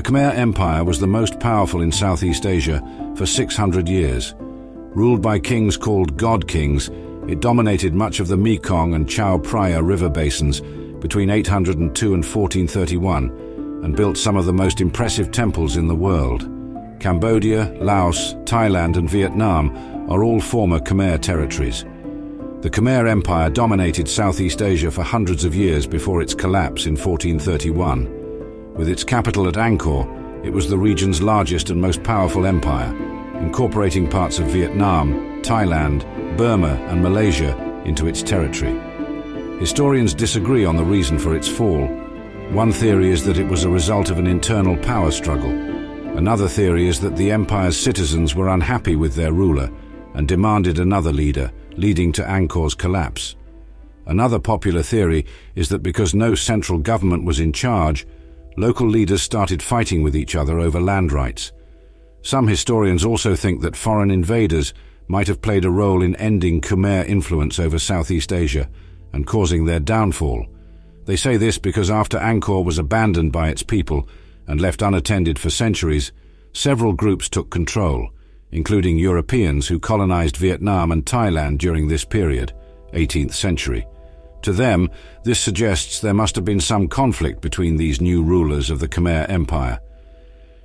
The Khmer Empire was the most powerful in Southeast Asia for 600 years. Ruled by kings called God Kings, it dominated much of the Mekong and Chao Phraya river basins between 802 and 1431 and built some of the most impressive temples in the world. Cambodia, Laos, Thailand and Vietnam are all former Khmer territories. The Khmer Empire dominated Southeast Asia for hundreds of years before its collapse in 1431. With its capital at Angkor, it was the region's largest and most powerful empire, incorporating parts of Vietnam, Thailand, Burma and Malaysia into its territory. Historians disagree on the reason for its fall. One theory is that it was a result of an internal power struggle. Another theory is that the empire's citizens were unhappy with their ruler and demanded another leader, leading to Angkor's collapse. Another popular theory is that because no central government was in charge, local leaders started fighting with each other over land rights. Some historians also think that foreign invaders might have played a role in ending Khmer influence over Southeast Asia and causing their downfall. They say this because after Angkor was abandoned by its people and left unattended for centuries, several groups took control, including Europeans who colonized Vietnam and Thailand during this period, 18th century. To them, this suggests there must have been some conflict between these new rulers of the Khmer Empire.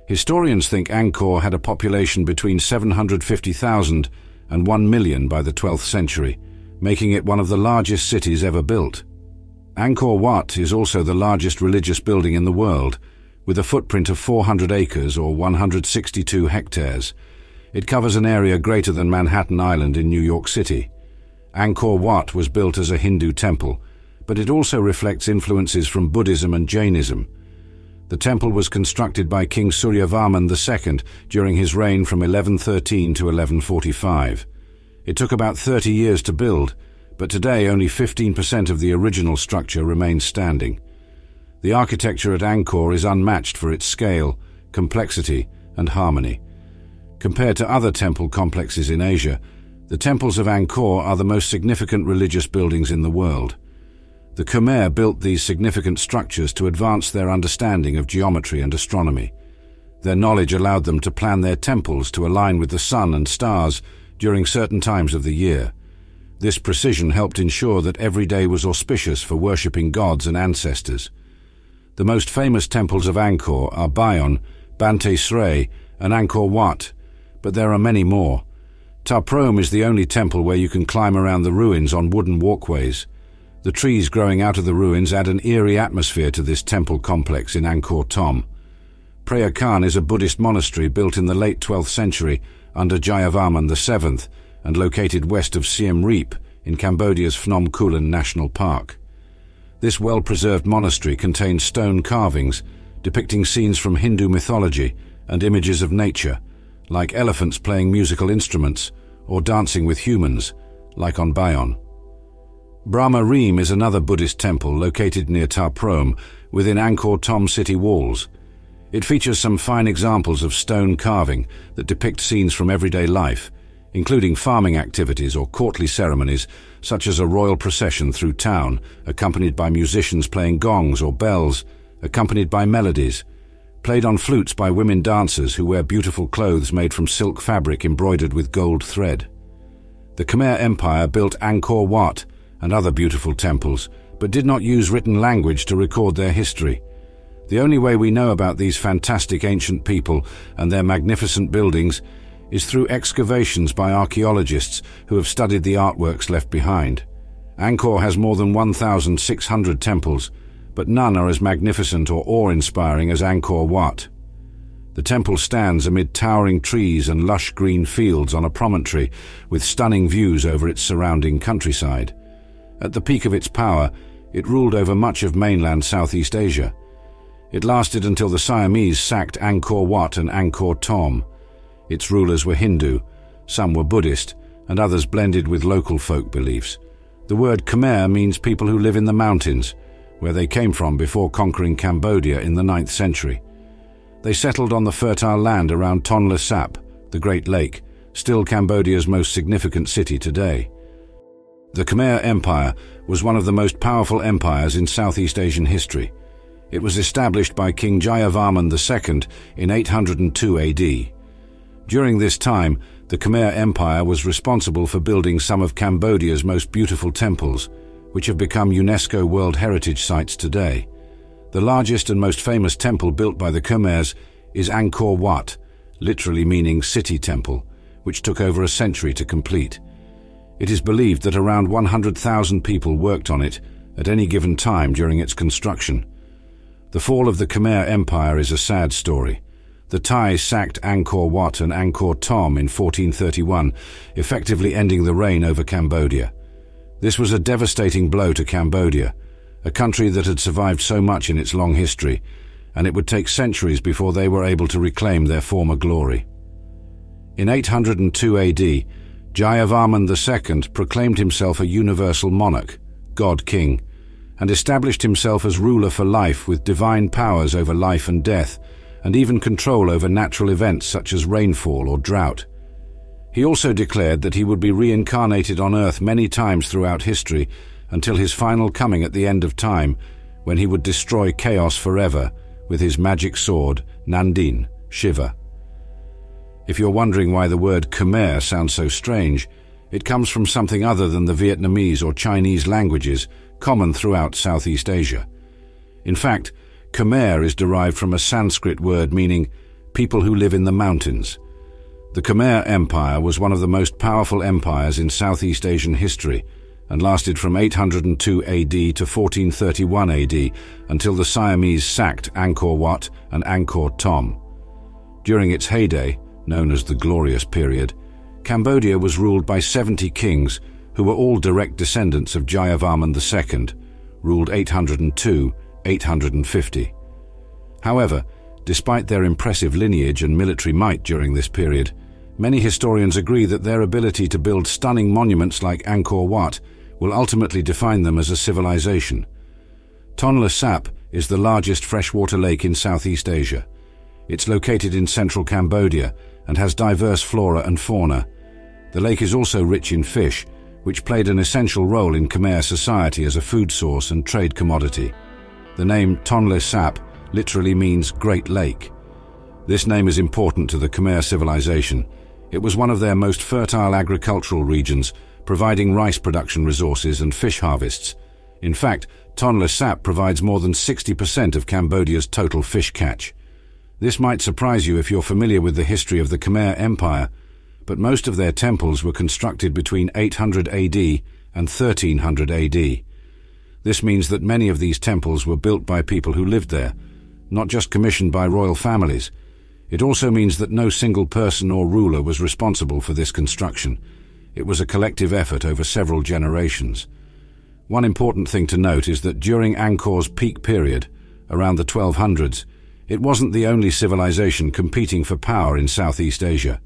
Historians think Angkor had a population between 750,000 and 1 million by the 12th century, making it one of the largest cities ever built. Angkor Wat is also the largest religious building in the world, with a footprint of 400 acres or 162 hectares. It covers an area greater than Manhattan Island in New York City. Angkor Wat was built as a Hindu temple, but it also reflects influences from Buddhism and Jainism. The temple was constructed by King Suryavarman II during his reign from 1113 to 1145. It took about 30 years to build, but today only 15% of the original structure remains standing. The architecture at Angkor is unmatched for its scale, complexity, and harmony. Compared to other temple complexes in Asia, the temples of Angkor are the most significant religious buildings in the world. The Khmer built these significant structures to advance their understanding of geometry and astronomy. Their knowledge allowed them to plan their temples to align with the sun and stars during certain times of the year. This precision helped ensure that every day was auspicious for worshipping gods and ancestors. The most famous temples of Angkor are Bayon, Bante Sray, and Angkor Wat, but there are many more. Ta Prohm is the only temple where you can climb around the ruins on wooden walkways. The trees growing out of the ruins add an eerie atmosphere to this temple complex in Angkor Thom. Preah Khan is a Buddhist monastery built in the late 12th century under Jayavarman II and located west of Siem Reap in Cambodia's Phnom Kulen National Park. This well-preserved monastery contains stone carvings depicting scenes from Hindu mythology and images of nature, like elephants playing musical instruments or dancing with humans, like on Bayon. Brahma Ream is another Buddhist temple located near Ta Prohm within Angkor Thom city walls. It features some fine examples of stone carving that depict scenes from everyday life, including farming activities or courtly ceremonies such as a royal procession through town accompanied by musicians playing gongs or bells, accompanied by melodies, played on flutes by women dancers who wear beautiful clothes made from silk fabric embroidered with gold thread. The Khmer Empire built Angkor Wat and other beautiful temples, but did not use written language to record their history. The only way we know about these fantastic ancient people and their magnificent buildings is through excavations by archaeologists who have studied the artworks left behind. Angkor has more than 1,600 temples, but none are as magnificent or awe-inspiring as Angkor Wat. The temple stands amid towering trees and lush green fields on a promontory with stunning views over its surrounding countryside. At the peak of its power, it ruled over much of mainland Southeast Asia. It lasted until the Siamese sacked Angkor Wat and Angkor Thom. Its rulers were Hindu, some were Buddhist, and others blended with local folk beliefs. The word Khmer means people who live in the mountains, where they came from before conquering Cambodia in the 9th century. They settled on the fertile land around Tonle Sap, the Great Lake, still Cambodia's most significant city today. The Khmer Empire was one of the most powerful empires in Southeast Asian history. It was established by King Jayavarman II in 802 AD. During this time, the Khmer Empire was responsible for building some of Cambodia's most beautiful temples, which have become UNESCO World Heritage Sites today. The largest and most famous temple built by the Khmers is Angkor Wat, literally meaning city temple, which took over a century to complete. It is believed that around 100,000 people worked on it at any given time during its construction. The fall of the Khmer Empire is a sad story. The Thais sacked Angkor Wat and Angkor Thom in 1431, effectively ending the reign over Cambodia. This was a devastating blow to Cambodia, a country that had survived so much in its long history, and it would take centuries before they were able to reclaim their former glory. In 802 AD, Jayavarman II proclaimed himself a universal monarch, God King, and established himself as ruler for life with divine powers over life and death, and even control over natural events such as rainfall or drought. He also declared that he would be reincarnated on earth many times throughout history until his final coming at the end of time, when he would destroy chaos forever with his magic sword, Nandin, Shiva. If you're wondering why the word Khmer sounds so strange, it comes from something other than the Vietnamese or Chinese languages common throughout Southeast Asia. In fact, Khmer is derived from a Sanskrit word meaning people who live in the mountains. The Khmer Empire was one of the most powerful empires in Southeast Asian history and lasted from 802 AD to 1431 AD until the Siamese sacked Angkor Wat and Angkor Thom. During its heyday, known as the Glorious Period, Cambodia was ruled by 70 kings who were all direct descendants of Jayavarman II, ruled 802-850. However, despite their impressive lineage and military might during this period, many historians agree that their ability to build stunning monuments like Angkor Wat will ultimately define them as a civilization. Tonle Sap is the largest freshwater lake in Southeast Asia. It's located in central Cambodia and has diverse flora and fauna. The lake is also rich in fish, which played an essential role in Khmer society as a food source and trade commodity. The name Tonle Sap literally means Great Lake. This name is important to the Khmer civilization. It was one of their most fertile agricultural regions, providing rice production resources and fish harvests. In fact, Tonle Sap provides more than 60% of Cambodia's total fish catch. This might surprise you if you're familiar with the history of the Khmer Empire, but most of their temples were constructed between 800 AD and 1300 AD. This means that many of these temples were built by people who lived there, not just commissioned by royal families. It also means that no single person or ruler was responsible for this construction. It was a collective effort over several generations. One important thing to note is that during Angkor's peak period, around the 1200s, it wasn't the only civilization competing for power in Southeast Asia.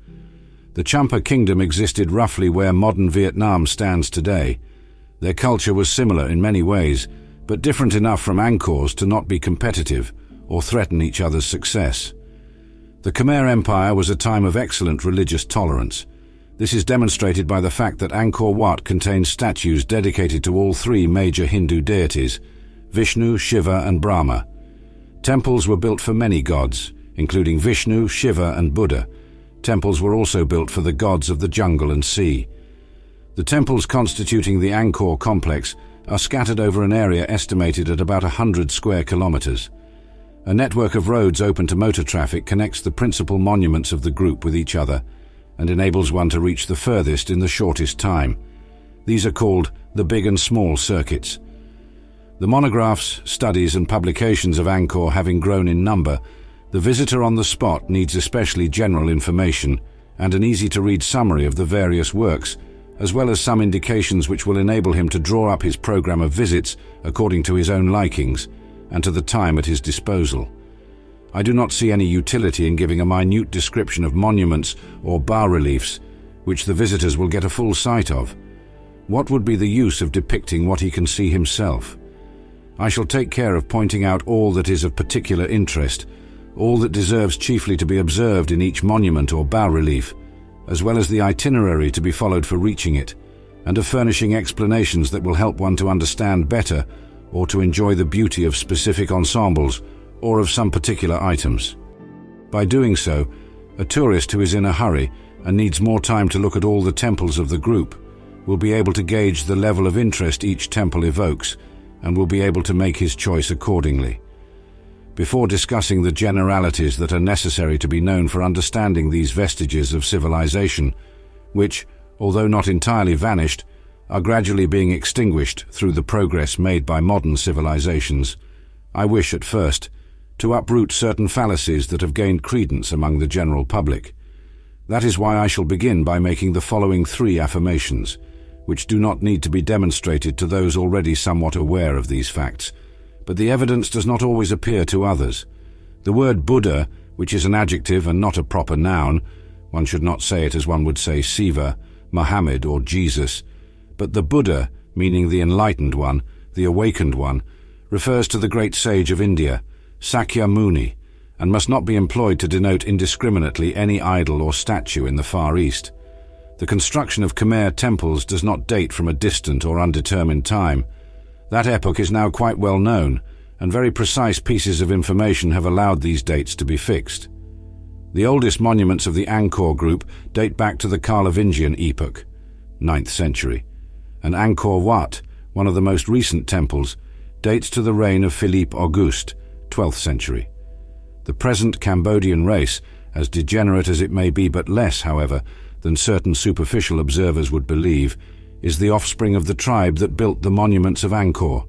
The Champa Kingdom existed roughly where modern Vietnam stands today. Their culture was similar in many ways, but different enough from Angkor's to not be competitive or threaten each other's success. The Khmer Empire was a time of excellent religious tolerance. This is demonstrated by the fact that Angkor Wat contains statues dedicated to all three major Hindu deities, Vishnu, Shiva and Brahma. Temples were built for many gods, including Vishnu, Shiva and Buddha. Temples were also built for the gods of the jungle and sea. The temples constituting the Angkor complex are scattered over an area estimated at about 100 square kilometers. A network of roads open to motor traffic connects the principal monuments of the group with each other and enables one to reach the furthest in the shortest time. These are called the big and small circuits. The monographs, studies and publications of Angkor having grown in number, the visitor on the spot needs especially general information and an easy-to-read summary of the various works, as well as some indications which will enable him to draw up his program of visits according to his own likings and to the time at his disposal. I do not see any utility in giving a minute description of monuments or bas-reliefs, which the visitors will get a full sight of. What would be the use of depicting what he can see himself? I shall take care of pointing out all that is of particular interest, all that deserves chiefly to be observed in each monument or bas-relief, as well as the itinerary to be followed for reaching it, and of furnishing explanations that will help one to understand better or to enjoy the beauty of specific ensembles or of some particular items. By doing so, a tourist who is in a hurry and needs more time to look at all the temples of the group will be able to gauge the level of interest each temple evokes and will be able to make his choice accordingly. Before discussing the generalities that are necessary to be known for understanding these vestiges of civilization, which, although not entirely vanished, are gradually being extinguished through the progress made by modern civilizations, I wish at first to uproot certain fallacies that have gained credence among the general public. That is why I shall begin by making the following 3 affirmations, which do not need to be demonstrated to those already somewhat aware of these facts, but the evidence does not always appear to others. The word Buddha, which is an adjective and not a proper noun, one should not say it as one would say Siva, Muhammad or Jesus, but the Buddha, meaning the enlightened one, the awakened one, refers to the great sage of India, Sakya Muni, and must not be employed to denote indiscriminately any idol or statue in the Far East. The construction of Khmer temples does not date from a distant or undetermined time. That epoch is now quite well known, and very precise pieces of information have allowed these dates to be fixed. The oldest monuments of the Angkor group date back to the Carlovingian epoch, 9th century, and Angkor Wat, one of the most recent temples, dates to the reign of Philippe Auguste, 12th century. The present Cambodian race, as degenerate as it may be but less, however, than certain superficial observers would believe, is the offspring of the tribe that built the monuments of Angkor.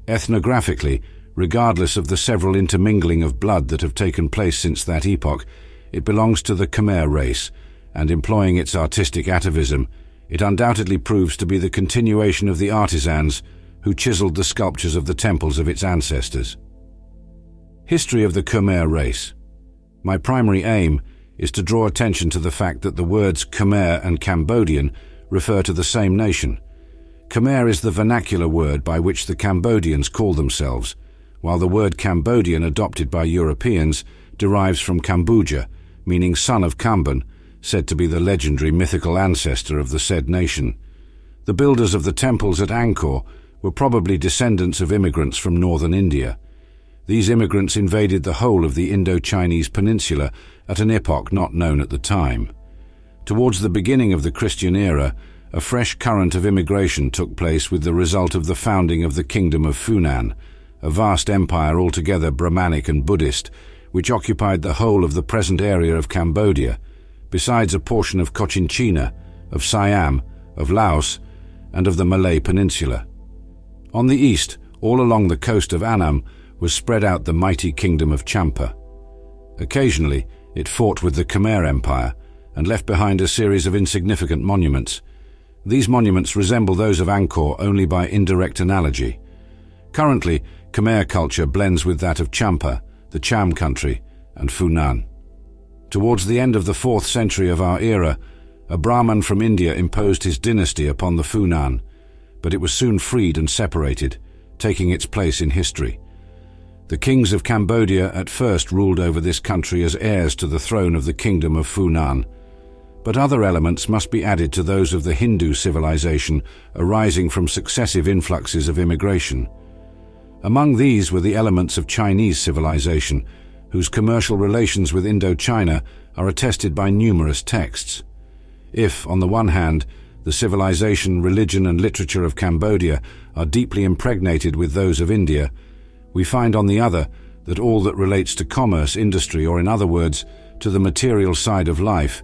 Ethnographically, regardless of the several intermingling of blood that have taken place since that epoch, it belongs to the Khmer race, and employing its artistic atavism, it undoubtedly proves to be the continuation of the artisans who chiseled the sculptures of the temples of its ancestors. History of the Khmer race. My primary aim is to draw attention to the fact that the words Khmer and Cambodian refer to the same nation. Khmer is the vernacular word by which the Cambodians call themselves, while the word Cambodian adopted by Europeans derives from Kambuja, meaning son of Kamban, said to be the legendary mythical ancestor of the said nation. The builders of the temples at Angkor were probably descendants of immigrants from northern India. These immigrants invaded the whole of the Indo-Chinese peninsula at an epoch not known at the time. Towards the beginning of the Christian era, a fresh current of immigration took place with the result of the founding of the Kingdom of Funan, a vast empire altogether Brahmanic and Buddhist, which occupied the whole of the present area of Cambodia, besides a portion of Cochinchina, of Siam, of Laos, and of the Malay Peninsula. On the east, all along the coast of Annam, was spread out the mighty kingdom of Champa. Occasionally, it fought with the Khmer Empire and left behind a series of insignificant monuments. These monuments resemble those of Angkor only by indirect analogy. Currently, Khmer culture blends with that of Champa, the Cham country, and Funan. Towards the end of the 4th century of our era, a Brahman from India imposed his dynasty upon the Funan, but it was soon freed and separated, taking its place in history. The kings of Cambodia at first ruled over this country as heirs to the throne of the kingdom of Funan, but other elements must be added to those of the Hindu civilization arising from successive influxes of immigration. Among these were the elements of Chinese civilization, whose commercial relations with Indochina are attested by numerous texts. If, on the one hand, the civilization, religion, and literature of Cambodia are deeply impregnated with those of India, we find on the other that all that relates to commerce, industry, or in other words, to the material side of life,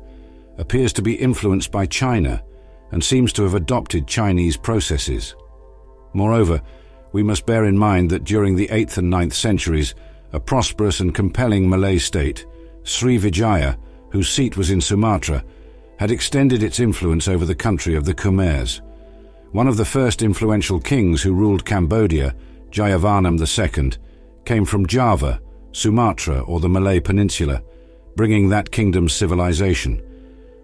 appears to be influenced by China and seems to have adopted Chinese processes. Moreover, we must bear in mind that during the 8th and 9th centuries, a prosperous and compelling Malay state, Srivijaya, whose seat was in Sumatra, had extended its influence over the country of the Khmers. One of the first influential kings who ruled Cambodia, Jayavarman II, came from Java, Sumatra, or the Malay Peninsula, bringing that kingdom's civilization.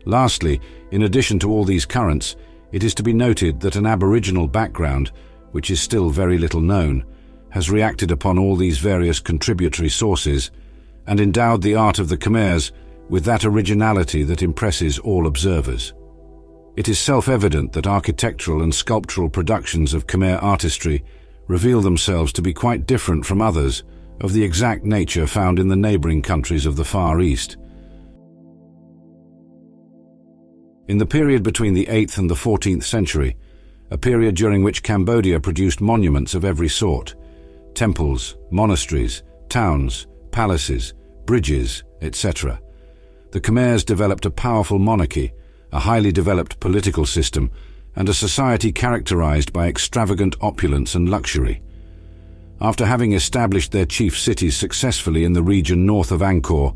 Lastly, in addition to all these currents, it is to be noted that an aboriginal background, which is still very little known, has reacted upon all these various contributory sources and endowed the art of the Khmers with that originality that impresses all observers. It is self-evident that architectural and sculptural productions of Khmer artistry reveal themselves to be quite different from others of the exact nature found in the neighboring countries of the Far East. In the period between the 8th and the 14th century, a period during which Cambodia produced monuments of every sort, temples, monasteries, towns, palaces, bridges, etc., the Khmers developed a powerful monarchy, a highly developed political system, and a society characterized by extravagant opulence and luxury. After having established their chief cities successfully in the region north of Angkor,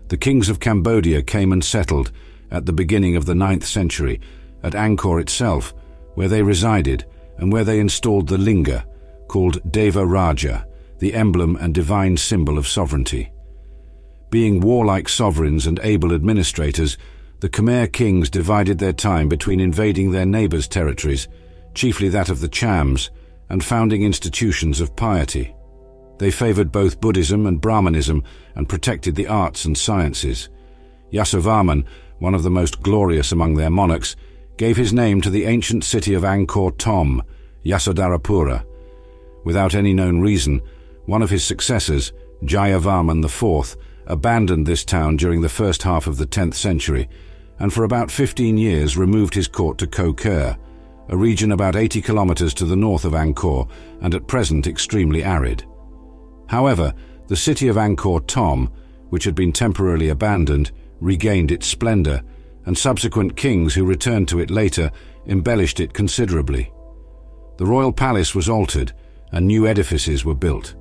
the kings of Cambodia came and settled, at the beginning of the 9th century, at Angkor itself, where they resided and where they installed the linga, called Deva Raja, the emblem and divine symbol of sovereignty. Being warlike sovereigns and able administrators, the Khmer kings divided their time between invading their neighbors' territories, chiefly that of the Chams, and founding institutions of piety. They favored both Buddhism and Brahmanism and protected the arts and sciences. Yasovarman, one of the most glorious among their monarchs, gave his name to the ancient city of Angkor Thom, Yasodarapura. Without any known reason, one of his successors, Jayavarman IV, abandoned this town during the first half of the 10th century, and for about 15 years removed his court to Khmer, a region about 80 kilometers to the north of Angkor and at present extremely arid. However, the city of Angkor Thom, which had been temporarily abandoned, regained its splendor, and subsequent kings who returned to it later embellished it considerably. The royal palace was altered, and new edifices were built.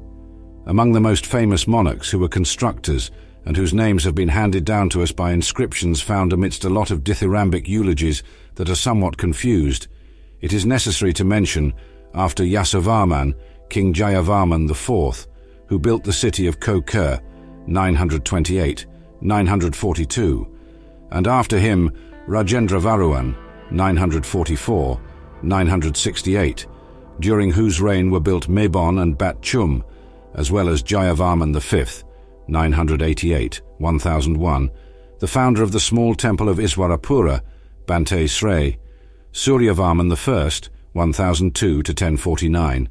Among the most famous monarchs who were constructors and whose names have been handed down to us by inscriptions found amidst a lot of dithyrambic eulogies that are somewhat confused, it is necessary to mention, after Yasovarman, King Jayavarman IV, who built the city of Khmer, 928-942, and after him Rajendra Varman, 944-968, during whose reign were built Mebon and Bat Chum, as well as Jayavarman V, 988-1001, the founder of the small temple of Iswarapura, Bante Srey, Suryavarman I, 1002-1049,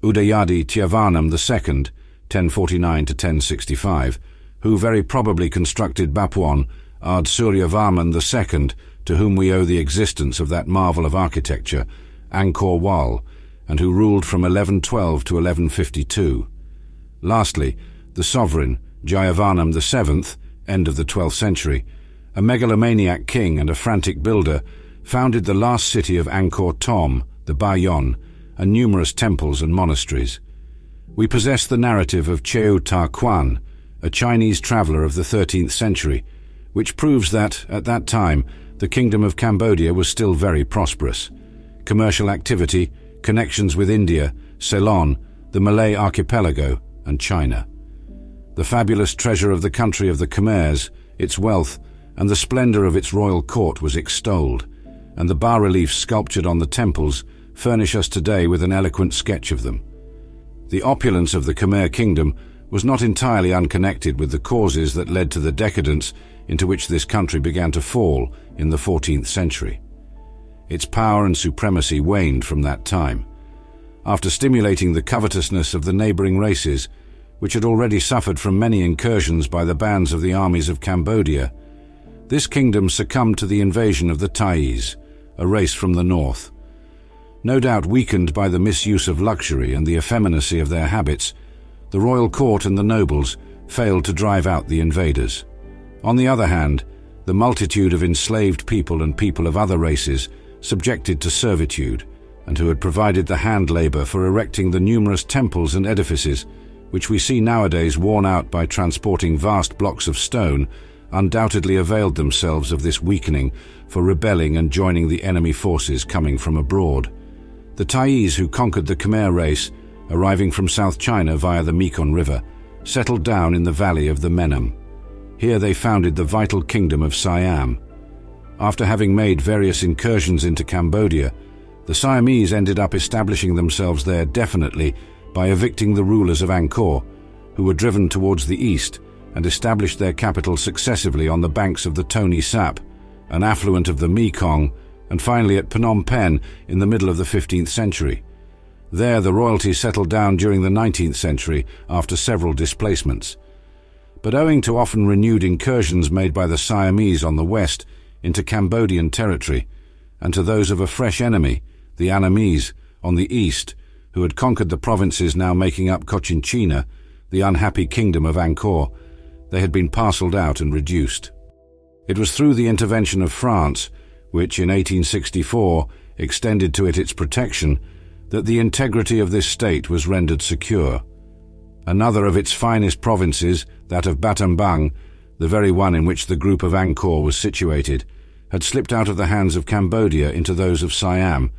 Udayadi Tyavarnam II, 1049-1065, who very probably constructed Bapwan, Ard Suryavarman II, to whom we owe the existence of that marvel of architecture, Angkor Wat, and who ruled from 1112 to 1152. Lastly, the sovereign, Jayavarman VII, end of the 12th century, a megalomaniac king and a frantic builder, founded the last city of Angkor Thom, the Bayon, and numerous temples and monasteries. We possess the narrative of Cheu Ta Quan, a Chinese traveler of the 13th century, which proves that, at that time, the Kingdom of Cambodia was still very prosperous. Commercial activity, connections with India, Ceylon, the Malay archipelago, and China. The fabulous treasure of the country of the Khmers, its wealth, and the splendor of its royal court was extolled, and the bas-reliefs sculptured on the temples furnish us today with an eloquent sketch of them. The opulence of the Khmer kingdom was not entirely unconnected with the causes that led to the decadence into which this country began to fall in the 14th century. Its power and supremacy waned from that time. After stimulating the covetousness of the neighboring races, which had already suffered from many incursions by the bands of the armies of Cambodia, this kingdom succumbed to the invasion of the Thais, a race from the north. No doubt weakened by the misuse of luxury and the effeminacy of their habits, the royal court and the nobles failed to drive out the invaders. On the other hand, the multitude of enslaved people and people of other races subjected to servitude, and who had provided the hand labor for erecting the numerous temples and edifices, which we see nowadays worn out by transporting vast blocks of stone, undoubtedly availed themselves of this weakening for rebelling and joining the enemy forces coming from abroad. The Thais who conquered the Khmer race, arriving from South China via the Mekong River, settled down in the valley of the Menem. Here they founded the vital kingdom of Siam. After having made various incursions into Cambodia, the Siamese ended up establishing themselves there definitely by evicting the rulers of Angkor, who were driven towards the east and established their capital successively on the banks of the Tony Sap, an affluent of the Mekong, and finally at Phnom Penh in the middle of the 15th century. There, the royalty settled down during the 19th century after several displacements. But owing to often renewed incursions made by the Siamese on the west into Cambodian territory, and to those of a fresh enemy, the Annamese, on the east, who had conquered the provinces now making up Cochinchina, the unhappy kingdom of Angkor, they had been parcelled out and reduced. It was through the intervention of France, which in 1864 extended to it its protection, that the integrity of this state was rendered secure. Another of its finest provinces, that of Battambang, the very one in which the group of Angkor was situated, had slipped out of the hands of Cambodia into those of Siam.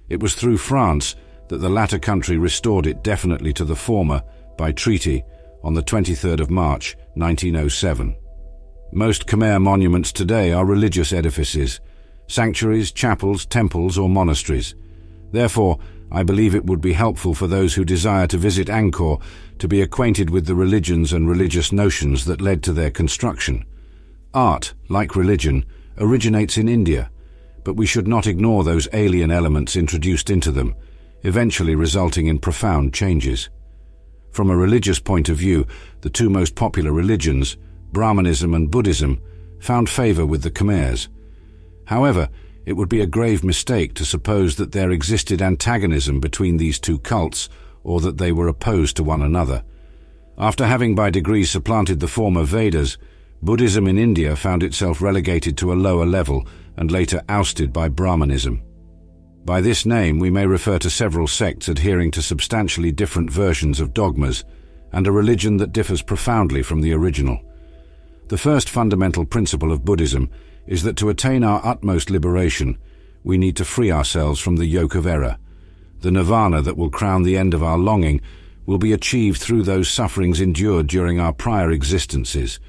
It was through France that the latter country restored it definitely to the former by treaty on the 23rd of March, 1907. Most Khmer monuments today are religious edifices, sanctuaries, chapels, temples, or monasteries. Therefore, I believe it would be helpful for those who desire to visit Angkor to be acquainted with the religions and religious notions that led to their construction. Art, like religion, originates in India, but we should not ignore those alien elements introduced into them, eventually resulting in profound changes. From a religious point of view, the two most popular religions, Brahmanism and Buddhism, found favor with the Khmers. However, it would be a grave mistake to suppose that there existed antagonism between these two cults, or that they were opposed to one another. After having by degrees supplanted the former Vedas, Buddhism in India found itself relegated to a lower level and later ousted by Brahmanism. By this name we may refer to several sects adhering to substantially different versions of dogmas, and a religion that differs profoundly from the original. The first fundamental principle of Buddhism is that to attain our utmost liberation, we need to free ourselves from the yoke of error. The nirvana that will crown the end of our longing will be achieved through those sufferings endured during our prior existences.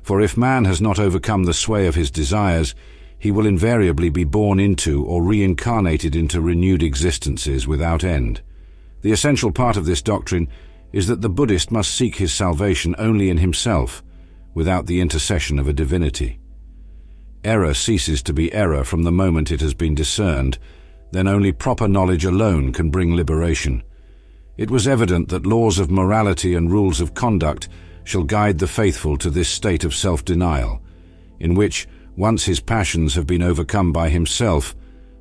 For if man has not overcome the sway of his desires, he will invariably be born into or reincarnated into renewed existences without end. The essential part of this doctrine is that the Buddhist must seek his salvation only in himself, without the intercession of a divinity. Error ceases to be error from the moment it has been discerned, then only proper knowledge alone can bring liberation. It was evident that laws of morality and rules of conduct shall guide the faithful to this state of self-denial, in which, once his passions have been overcome by himself,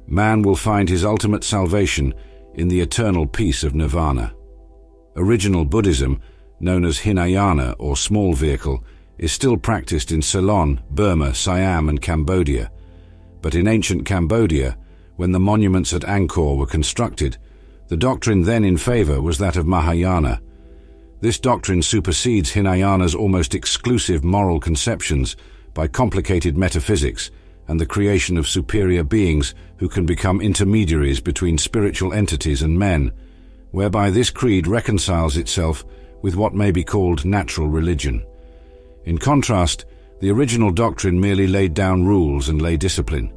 man will find his ultimate salvation in the eternal peace of nirvana. Original Buddhism, known as Hinayana or small vehicle, is still practiced in Ceylon, Burma, Siam and Cambodia. But in ancient Cambodia, when the monuments at Angkor were constructed, the doctrine then in favor was that of Mahayana. This doctrine supersedes Hinayana's almost exclusive moral conceptions by complicated metaphysics and the creation of superior beings who can become intermediaries between spiritual entities and men, whereby this creed reconciles itself with what may be called natural religion. In contrast, the original doctrine merely laid down rules and lay discipline.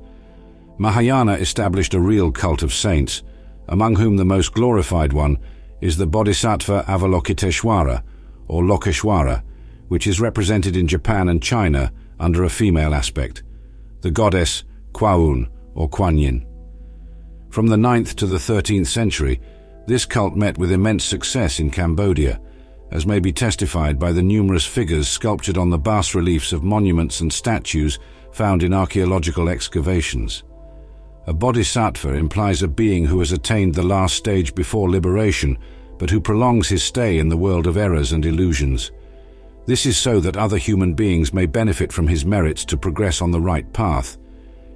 Mahayana established a real cult of saints, among whom the most glorified one is the Bodhisattva Avalokiteshvara, or Lokeshvara, which is represented in Japan and China under a female aspect, the goddess Kwaun, or Kuan Yin. From the 9th to the 13th century, this cult met with immense success in Cambodia, as may be testified by the numerous figures sculptured on the bas-reliefs of monuments and statues found in archaeological excavations. A bodhisattva implies a being who has attained the last stage before liberation, but who prolongs his stay in the world of errors and illusions. This is so that other human beings may benefit from his merits to progress on the right path.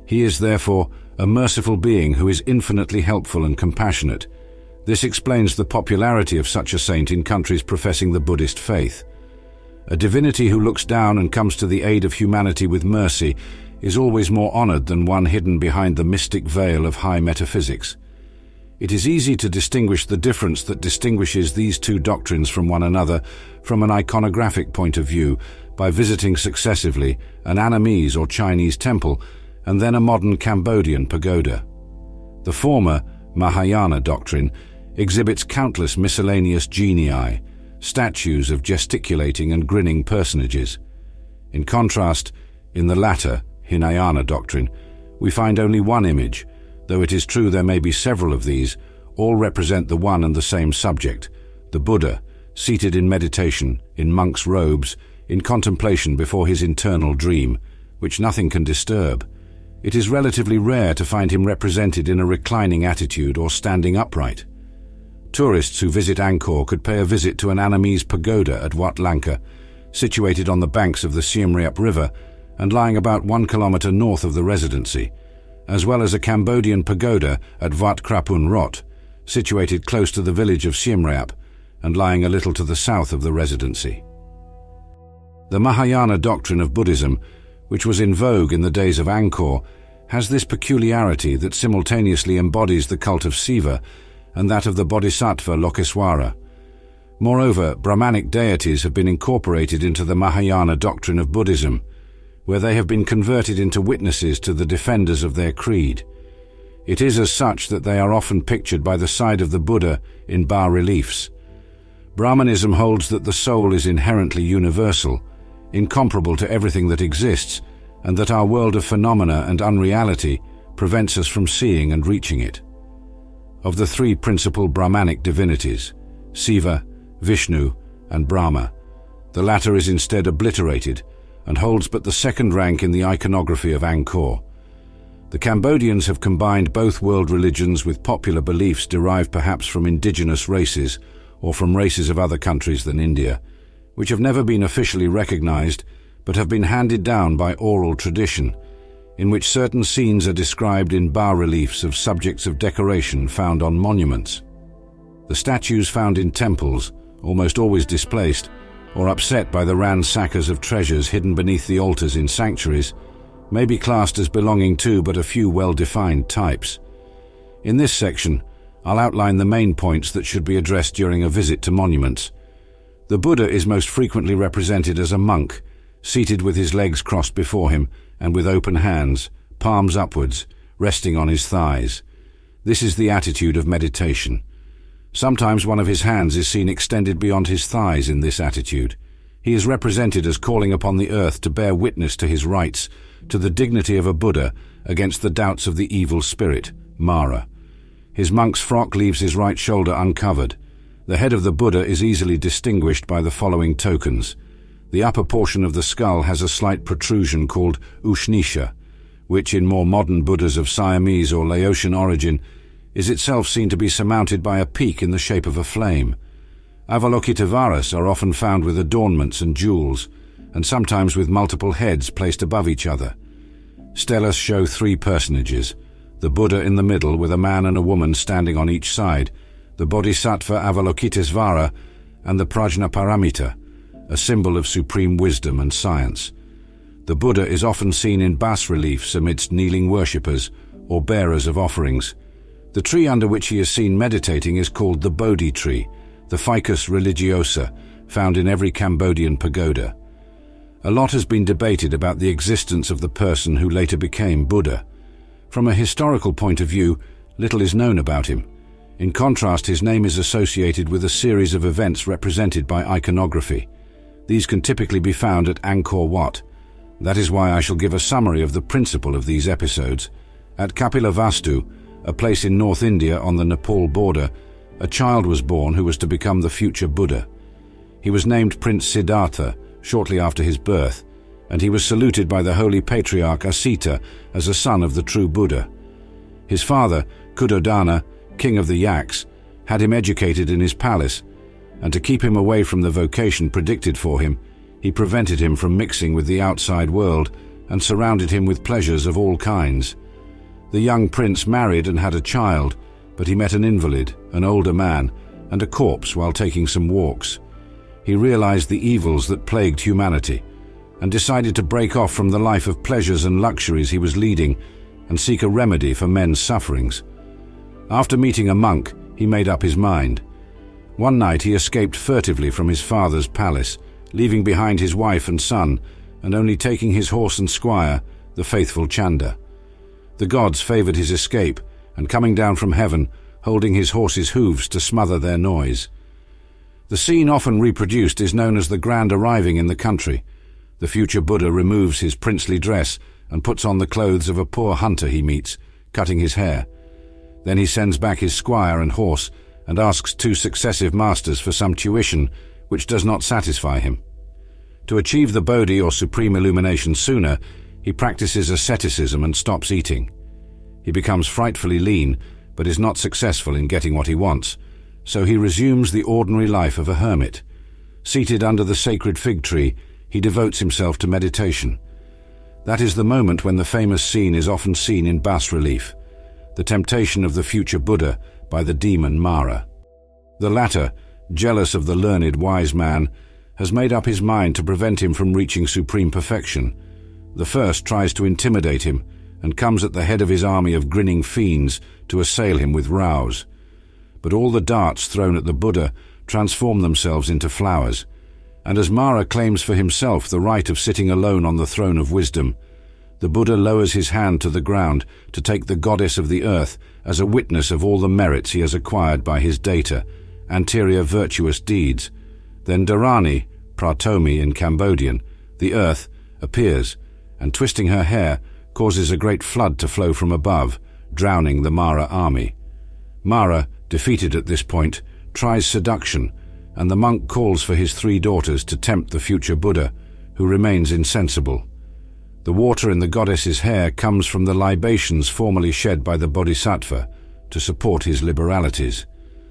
He is therefore a merciful being who is infinitely helpful and compassionate. This explains the popularity of such a saint in countries professing the Buddhist faith. A divinity who looks down and comes to the aid of humanity with mercy is always more honored than one hidden behind the mystic veil of high metaphysics. It is easy to distinguish the difference that distinguishes these two doctrines from one another from an iconographic point of view by visiting successively an Annamese or Chinese temple and then a modern Cambodian pagoda. The former, Mahayana doctrine, exhibits countless miscellaneous genii, statues of gesticulating and grinning personages. In contrast, in the latter, Hinayana doctrine, we find only one image, though it is true there may be several of these, all represent the one and the same subject, the Buddha, seated in meditation, in monk's robes, in contemplation before his internal dream, which nothing can disturb. It is relatively rare to find him represented in a reclining attitude or standing upright. Tourists who visit Angkor could pay a visit to an Annamese pagoda at Wat Langka, situated on the banks of the Siem Reap River and lying about 1 kilometer north of the residency, as well as a Cambodian pagoda at Wat Krapun Rot, situated close to the village of Siem Reap and lying a little to the south of the residency. The Mahayana doctrine of Buddhism, which was in vogue in the days of Angkor, has this peculiarity that simultaneously embodies the cult of Siva and that of the Bodhisattva Lokeswara. Moreover, Brahmanic deities have been incorporated into the Mahayana doctrine of Buddhism, where they have been converted into witnesses to the defenders of their creed. It is as such that they are often pictured by the side of the Buddha in bas-reliefs. Brahmanism holds that the soul is inherently universal, incomparable to everything that exists, and that our world of phenomena and unreality prevents us from seeing and reaching it. Of the three principal Brahmanic divinities, Siva, Vishnu, and Brahma, the latter is instead obliterated and holds but the second rank in the iconography of Angkor. The Cambodians have combined both world religions with popular beliefs derived perhaps from indigenous races or from races of other countries than India, which have never been officially recognized but have been handed down by oral tradition, in which certain scenes are described in bas-reliefs of subjects of decoration found on monuments. The statues found in temples, almost always displaced, or upset by the ransackers of treasures hidden beneath the altars in sanctuaries, may be classed as belonging to but a few well-defined types. In this section, I'll outline the main points that should be addressed during a visit to monuments. The Buddha is most frequently represented as a monk, seated with his legs crossed before him and with open hands, palms upwards, resting on his thighs. This is the attitude of meditation. Sometimes one of his hands is seen extended beyond his thighs in this attitude. He is represented as calling upon the earth to bear witness to his rights, to the dignity of a Buddha against the doubts of the evil spirit, Mara. His monk's frock leaves his right shoulder uncovered. The head of the Buddha is easily distinguished by the following tokens. The upper portion of the skull has a slight protrusion called Ushnisha, which in more modern Buddhas of Siamese or Laotian origin is itself seen to be surmounted by a peak in the shape of a flame. Avalokitavaras are often found with adornments and jewels, and sometimes with multiple heads placed above each other. Stelas show three personages, the Buddha in the middle with a man and a woman standing on each side, the Bodhisattva Avalokitesvara, and the Prajnaparamita, a symbol of supreme wisdom and science. The Buddha is often seen in bas-reliefs amidst kneeling worshippers or bearers of offerings. The tree under which he is seen meditating is called the Bodhi tree, the Ficus religiosa, found in every Cambodian pagoda. A lot has been debated about the existence of the person who later became Buddha. From a historical point of view, little is known about him. In contrast, his name is associated with a series of events represented by iconography. These can typically be found at Angkor Wat. That is why I shall give a summary of the principle of these episodes. At Kapilavastu, a place in North India on the Nepal border, a child was born who was to become the future Buddha. He was named Prince Siddhartha shortly after his birth, and he was saluted by the holy patriarch Asita as a son of the true Buddha. His father, Kudodana, king of the Yaks, had him educated in his palace, and to keep him away from the vocation predicted for him, he prevented him from mixing with the outside world and surrounded him with pleasures of all kinds. The young prince married and had a child, but he met an invalid, an older man, and a corpse while taking some walks. He realized the evils that plagued humanity and decided to break off from the life of pleasures and luxuries he was leading and seek a remedy for men's sufferings. After meeting a monk, he made up his mind. One night he escaped furtively from his father's palace, leaving behind his wife and son, and only taking his horse and squire, the faithful Chanda. The gods favored his escape, and coming down from heaven, holding his horse's hooves to smother their noise. The scene often reproduced is known as the grand arriving in the country. The future Buddha removes his princely dress and puts on the clothes of a poor hunter he meets, cutting his hair. Then he sends back his squire and horse and asks 2 successive masters for some tuition, which does not satisfy him. To achieve the Bodhi or supreme illumination sooner, he practices asceticism and stops eating. He becomes frightfully lean, but is not successful in getting what he wants, so he resumes the ordinary life of a hermit. Seated under the sacred fig tree, he devotes himself to meditation. That is the moment when the famous scene is often seen in bas-relief, the temptation of the future Buddha by the demon Mara. The latter, jealous of the learned wise man, has made up his mind to prevent him from reaching supreme perfection. The first tries to intimidate him and comes at the head of his army of grinning fiends to assail him with rows. But all the darts thrown at the Buddha transform themselves into flowers, and as Mara claims for himself the right of sitting alone on the throne of wisdom, the Buddha lowers his hand to the ground to take the goddess of the earth as a witness of all the merits he has acquired by his data, anterior virtuous deeds. Then Dharani, Pratomi in Cambodian, the earth, appears, and twisting her hair, causes a great flood to flow from above, drowning the Mara army. Mara, defeated at this point, tries seduction, and the monk calls for his 3 daughters to tempt the future Buddha, who remains insensible. The water in the goddess's hair comes from the libations formerly shed by the bodhisattva to support his liberalities.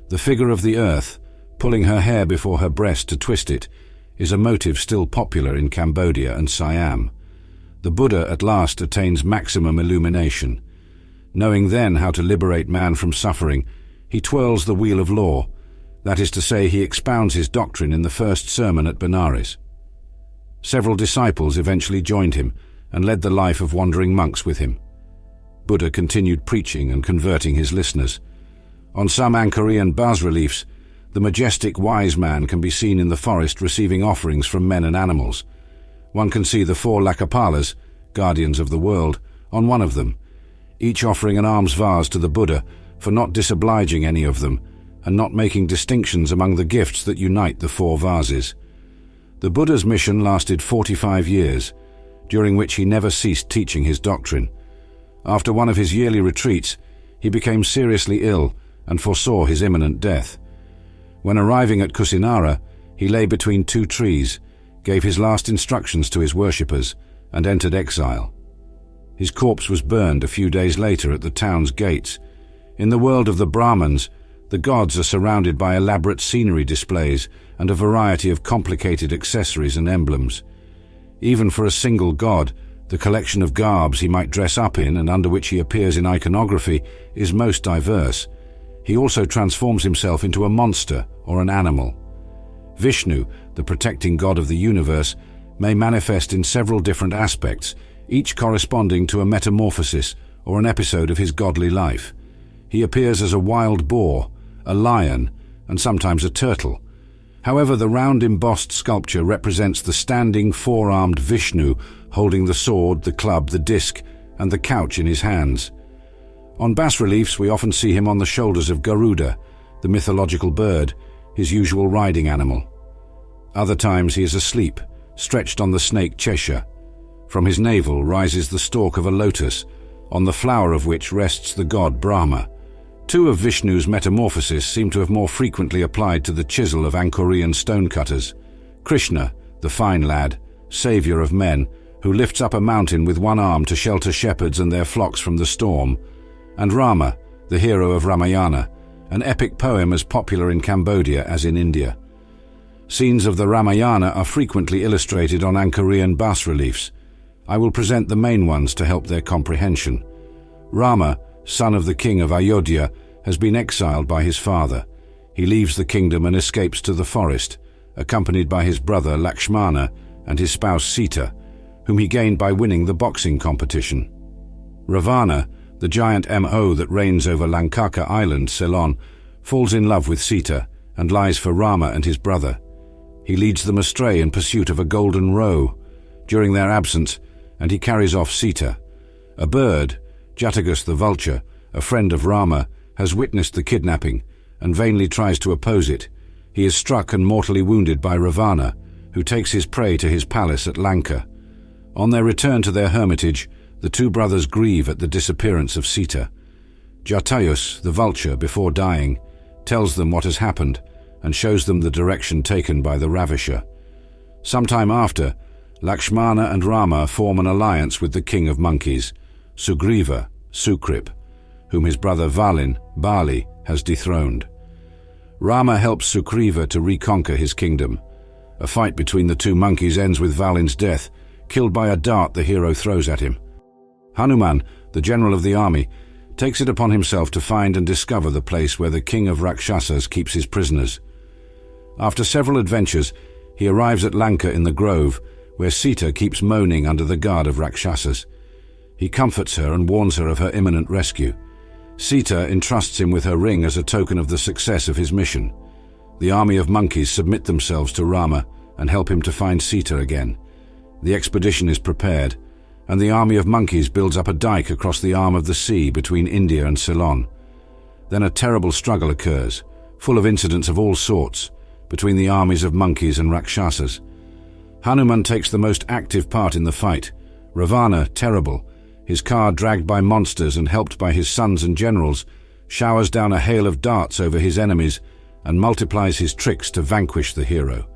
The figure of the earth, pulling her hair before her breast to twist it, is a motive still popular in Cambodia and Siam. The Buddha at last attains maximum illumination. Knowing then how to liberate man from suffering, he twirls the wheel of law. That is to say, he expounds his doctrine in the first sermon at Benares. Several disciples eventually joined him and led the life of wandering monks with him. Buddha continued preaching and converting his listeners. On some Angkorian bas-reliefs, the majestic wise man can be seen in the forest receiving offerings from men and animals. One can see the 4 Lakapalas, guardians of the world, on one of them, each offering an alms vase to the Buddha for not disobliging any of them and not making distinctions among the gifts that unite the 4 vases. The Buddha's mission lasted 45 years, during which he never ceased teaching his doctrine. After one of his yearly retreats, he became seriously ill and foresaw his imminent death. When arriving at Kusinara, he lay between 2 trees, gave his last instructions to his worshippers, and entered exile. His corpse was burned a few days later at the town's gates. In the world of the Brahmins, the gods are surrounded by elaborate scenery displays and a variety of complicated accessories and emblems. Even for a single god, the collection of garbs he might dress up in and under which he appears in iconography is most diverse. He also transforms himself into a monster or an animal. Vishnu, the protecting god of the universe, may manifest in several different aspects, each corresponding to a metamorphosis or an episode of his godly life. He appears as a wild boar, a lion, and sometimes a turtle. However, the round embossed sculpture represents the standing 4-armed Vishnu holding the sword, the club, the disc, and the couch in his hands. On bas-reliefs we often see him on the shoulders of Garuda, the mythological bird, his usual riding animal. Other times he is asleep, stretched on the snake Chesha. From his navel rises the stalk of a lotus, on the flower of which rests the god Brahma. 2 of Vishnu's metamorphoses seem to have more frequently applied to the chisel of Angkorian stonecutters. Krishna, the fine lad, saviour of men, who lifts up a mountain with one arm to shelter shepherds and their flocks from the storm, and Rama, the hero of Ramayana, an epic poem as popular in Cambodia as in India. Scenes of the Ramayana are frequently illustrated on Angkorian bas-reliefs. I will present the main ones to help their comprehension. Rama, son of the king of Ayodhya, has been exiled by his father. He leaves the kingdom and escapes to the forest, accompanied by his brother Lakshmana and his spouse Sita, whom he gained by winning the boxing competition. Ravana, the giant MO that reigns over Lankaka Island, Ceylon, falls in love with Sita and lies for Rama and his brother. He leads them astray in pursuit of a golden roe during their absence, and he carries off Sita. A bird, Jatagus the vulture, a friend of Rama, has witnessed the kidnapping and vainly tries to oppose it. He is struck and mortally wounded by Ravana, who takes his prey to his palace at Lanka. On their return to their hermitage, the 2 brothers grieve at the disappearance of Sita. Jataeus, the vulture, before dying, tells them what has happened and shows them the direction taken by the ravisher. Sometime after, Lakshmana and Rama form an alliance with the king of monkeys, Sugriva, Sukrip, whom his brother Valin, Bali, has dethroned. Rama helps Sugriva to reconquer his kingdom. A fight between the two monkeys ends with Valin's death, killed by a dart the hero throws at him. Hanuman, the general of the army, takes it upon himself to find and discover the place where the king of Rakshasas keeps his prisoners. After several adventures, he arrives at Lanka in the grove, where Sita keeps moaning under the guard of Rakshasas. He comforts her and warns her of her imminent rescue. Sita entrusts him with her ring as a token of the success of his mission. The army of monkeys submit themselves to Rama and help him to find Sita again. The expedition is prepared, and the army of monkeys builds up a dike across the arm of the sea between India and Ceylon. Then a terrible struggle occurs, full of incidents of all sorts, between the armies of monkeys and Rakshasas. Hanuman takes the most active part in the fight. Ravana, terrible, his car dragged by monsters and helped by his sons and generals, showers down a hail of darts over his enemies and multiplies his tricks to vanquish the hero.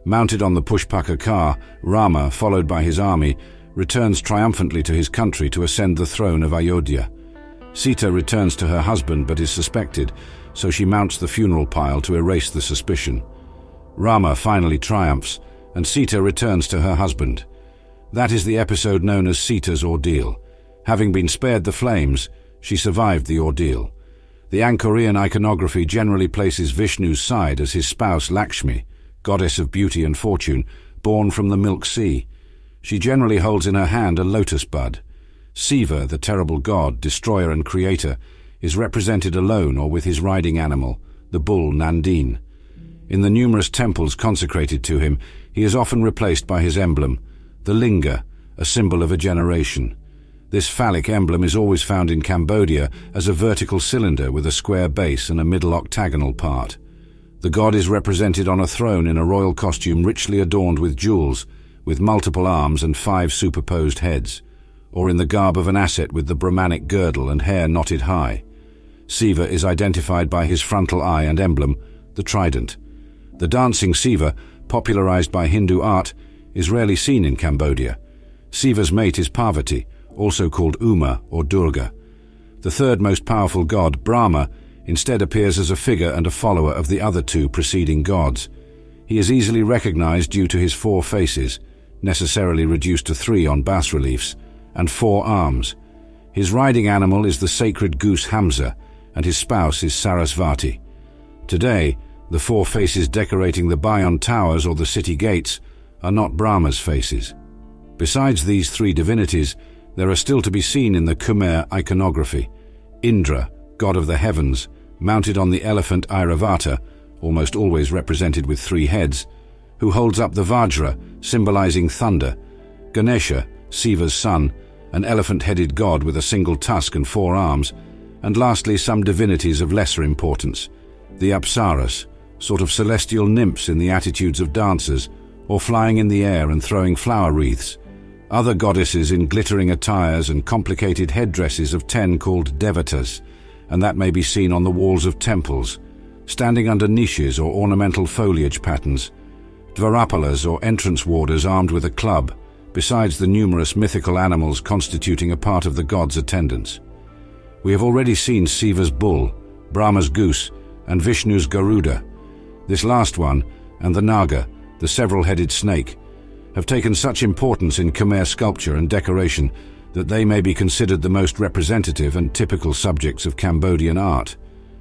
Mounted on the Pushpaka car, Rama, followed by his army, returns triumphantly to his country to ascend the throne of Ayodhya. Sita returns to her husband but is suspected, so she mounts the funeral pile to erase the suspicion. Rama finally triumphs, and Sita returns to her husband. That is the episode known as Sita's ordeal. Having been spared the flames, she survived the ordeal. The Angkorian iconography generally places Vishnu's side as his spouse Lakshmi, goddess of beauty and fortune, born from the milk sea. She generally holds in her hand a lotus bud. Siva, the terrible god, destroyer and creator, is represented alone or with his riding animal, the bull Nandine. In the numerous temples consecrated to him, he is often replaced by his emblem, the linga, a symbol of a generation. This phallic emblem is always found in Cambodia as a vertical cylinder with a square base and a middle octagonal part. The god is represented on a throne in a royal costume richly adorned with jewels, with multiple arms and 5 superposed heads, or in the garb of an asset with the Brahmanic girdle and hair knotted high. Siva is identified by his frontal eye and emblem, the trident. The dancing Siva, popularized by Hindu art, is rarely seen in Cambodia. Siva's mate is Parvati, also called Uma or Durga. The third most powerful god, Brahma, instead appears as a figure and a follower of the other 2 preceding gods. He is easily recognized due to his 4 faces, necessarily reduced to 3 on bas-reliefs, and 4 arms. His riding animal is the sacred goose Hamza, and his spouse is Sarasvati. Today, the 4 faces decorating the Bayon towers or the city gates are not Brahma's faces. Besides these 3 divinities, there are still to be seen in the Khmer iconography Indra, god of the heavens, mounted on the elephant Airavata, almost always represented with 3 heads, who holds up the Vajra, symbolizing thunder, Ganesha, Siva's son, an elephant-headed god with a single tusk and 4 arms, and lastly some divinities of lesser importance, the Apsaras, sort of celestial nymphs in the attitudes of dancers, or flying in the air and throwing flower wreaths, other goddesses in glittering attires and complicated headdresses of 10 called devatas, and that may be seen on the walls of temples, standing under niches or ornamental foliage patterns, Dvarapalas or entrance warders armed with a club, besides the numerous mythical animals constituting a part of the god's attendants. We have already seen Siva's bull, Brahma's goose, and Vishnu's Garuda. This last one, and the Naga, the several-headed snake, have taken such importance in Khmer sculpture and decoration that they may be considered the most representative and typical subjects of Cambodian art.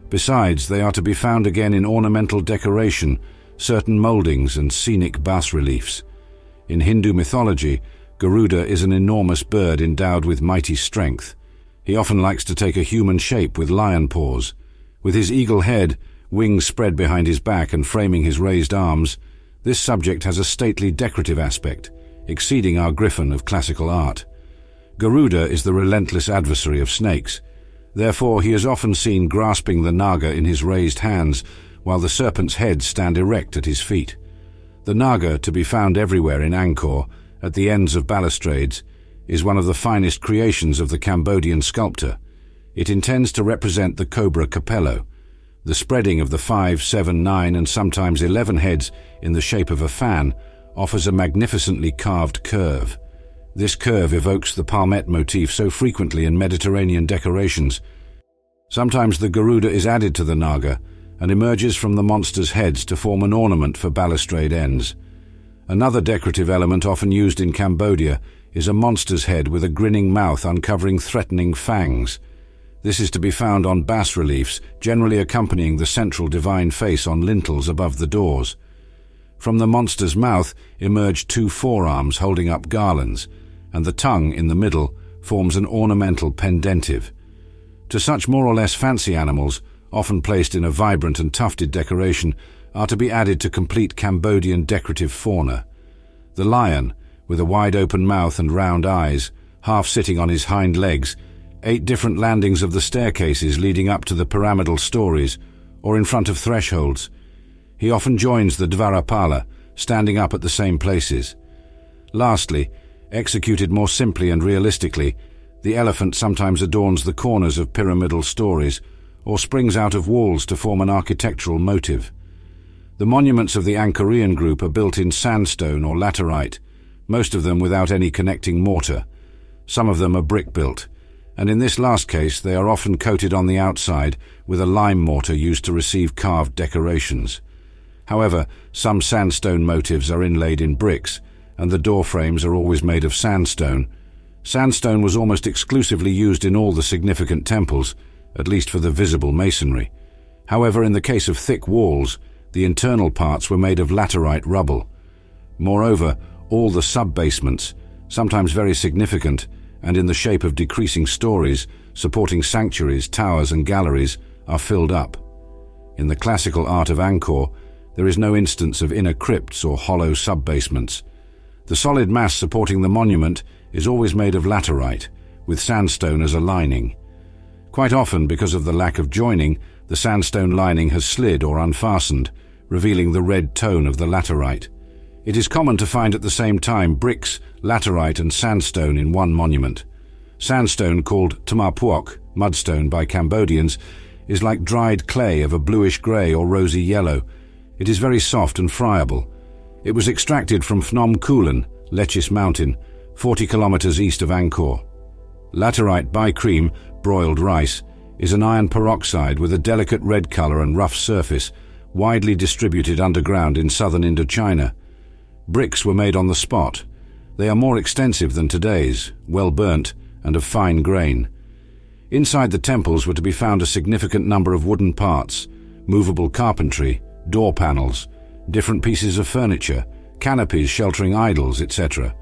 Besides, they are to be found again in ornamental decoration, certain moldings and scenic bas-reliefs. In Hindu mythology, Garuda is an enormous bird endowed with mighty strength. He often likes to take a human shape with lion paws. With his eagle head, wings spread behind his back and framing his raised arms, this subject has a stately decorative aspect, exceeding our griffin of classical art. Garuda is the relentless adversary of snakes. Therefore, he is often seen grasping the Naga in his raised hands, while the serpent's heads stand erect at his feet. The Naga, to be found everywhere in Angkor, at the ends of balustrades, is one of the finest creations of the Cambodian sculptor. It intends to represent the cobra capello. The spreading of the 5, 7, 9 and sometimes 11 heads in the shape of a fan offers a magnificently carved curve. This curve evokes the palmette motif so frequently in Mediterranean decorations. Sometimes the Garuda is added to the Naga and emerges from the monster's heads to form an ornament for balustrade ends. Another decorative element often used in Cambodia is a monster's head with a grinning mouth uncovering threatening fangs. This is to be found on bas-reliefs, generally accompanying the central divine face on lintels above the doors. From the monster's mouth emerge 2 forearms holding up garlands, and the tongue in the middle forms an ornamental pendentive. To such more or less fancy animals, often placed in a vibrant and tufted decoration, are to be added to complete Cambodian decorative fauna. The lion, with a wide-open mouth and round eyes, half sitting on his hind legs, 8 different landings of the staircases leading up to the pyramidal stories, or in front of thresholds. He often joins the Dvarapala, standing up at the same places. Lastly, executed more simply and realistically, the elephant sometimes adorns the corners of pyramidal stories, or springs out of walls to form an architectural motive. The monuments of the Angkorian group are built in sandstone or laterite, most of them without any connecting mortar. Some of them are brick-built, and in this last case they are often coated on the outside with a lime mortar used to receive carved decorations. However, some sandstone motifs are inlaid in bricks, and the door frames are always made of sandstone. Sandstone was almost exclusively used in all the significant temples, at least for the visible masonry. However, in the case of thick walls, the internal parts were made of laterite rubble. Moreover, all the sub-basements, sometimes very significant, and in the shape of decreasing stories, supporting sanctuaries, towers and galleries, are filled up. In the classical art of Angkor, there is no instance of inner crypts or hollow sub-basements. The solid mass supporting the monument is always made of laterite, with sandstone as a lining. Quite often, because of the lack of joining, the sandstone lining has slid or unfastened, revealing the red tone of the laterite. It is common to find at the same time bricks, laterite and sandstone in one monument. Sandstone, called tamapuok, mudstone by Cambodians, is like dried clay of a bluish-grey or rosy yellow. It is very soft and friable. It was extracted from Phnom Kulen, Lechis Mountain, 40 kilometers east of Angkor. Laterite bicreme, broiled rice, is an iron peroxide with a delicate red color and rough surface, widely distributed underground in southern Indochina. Bricks were made on the spot. They are more extensive than today's, well burnt, and of fine grain. Inside the temples were to be found a significant number of wooden parts, movable carpentry, door panels, different pieces of furniture, canopies sheltering idols, etc.,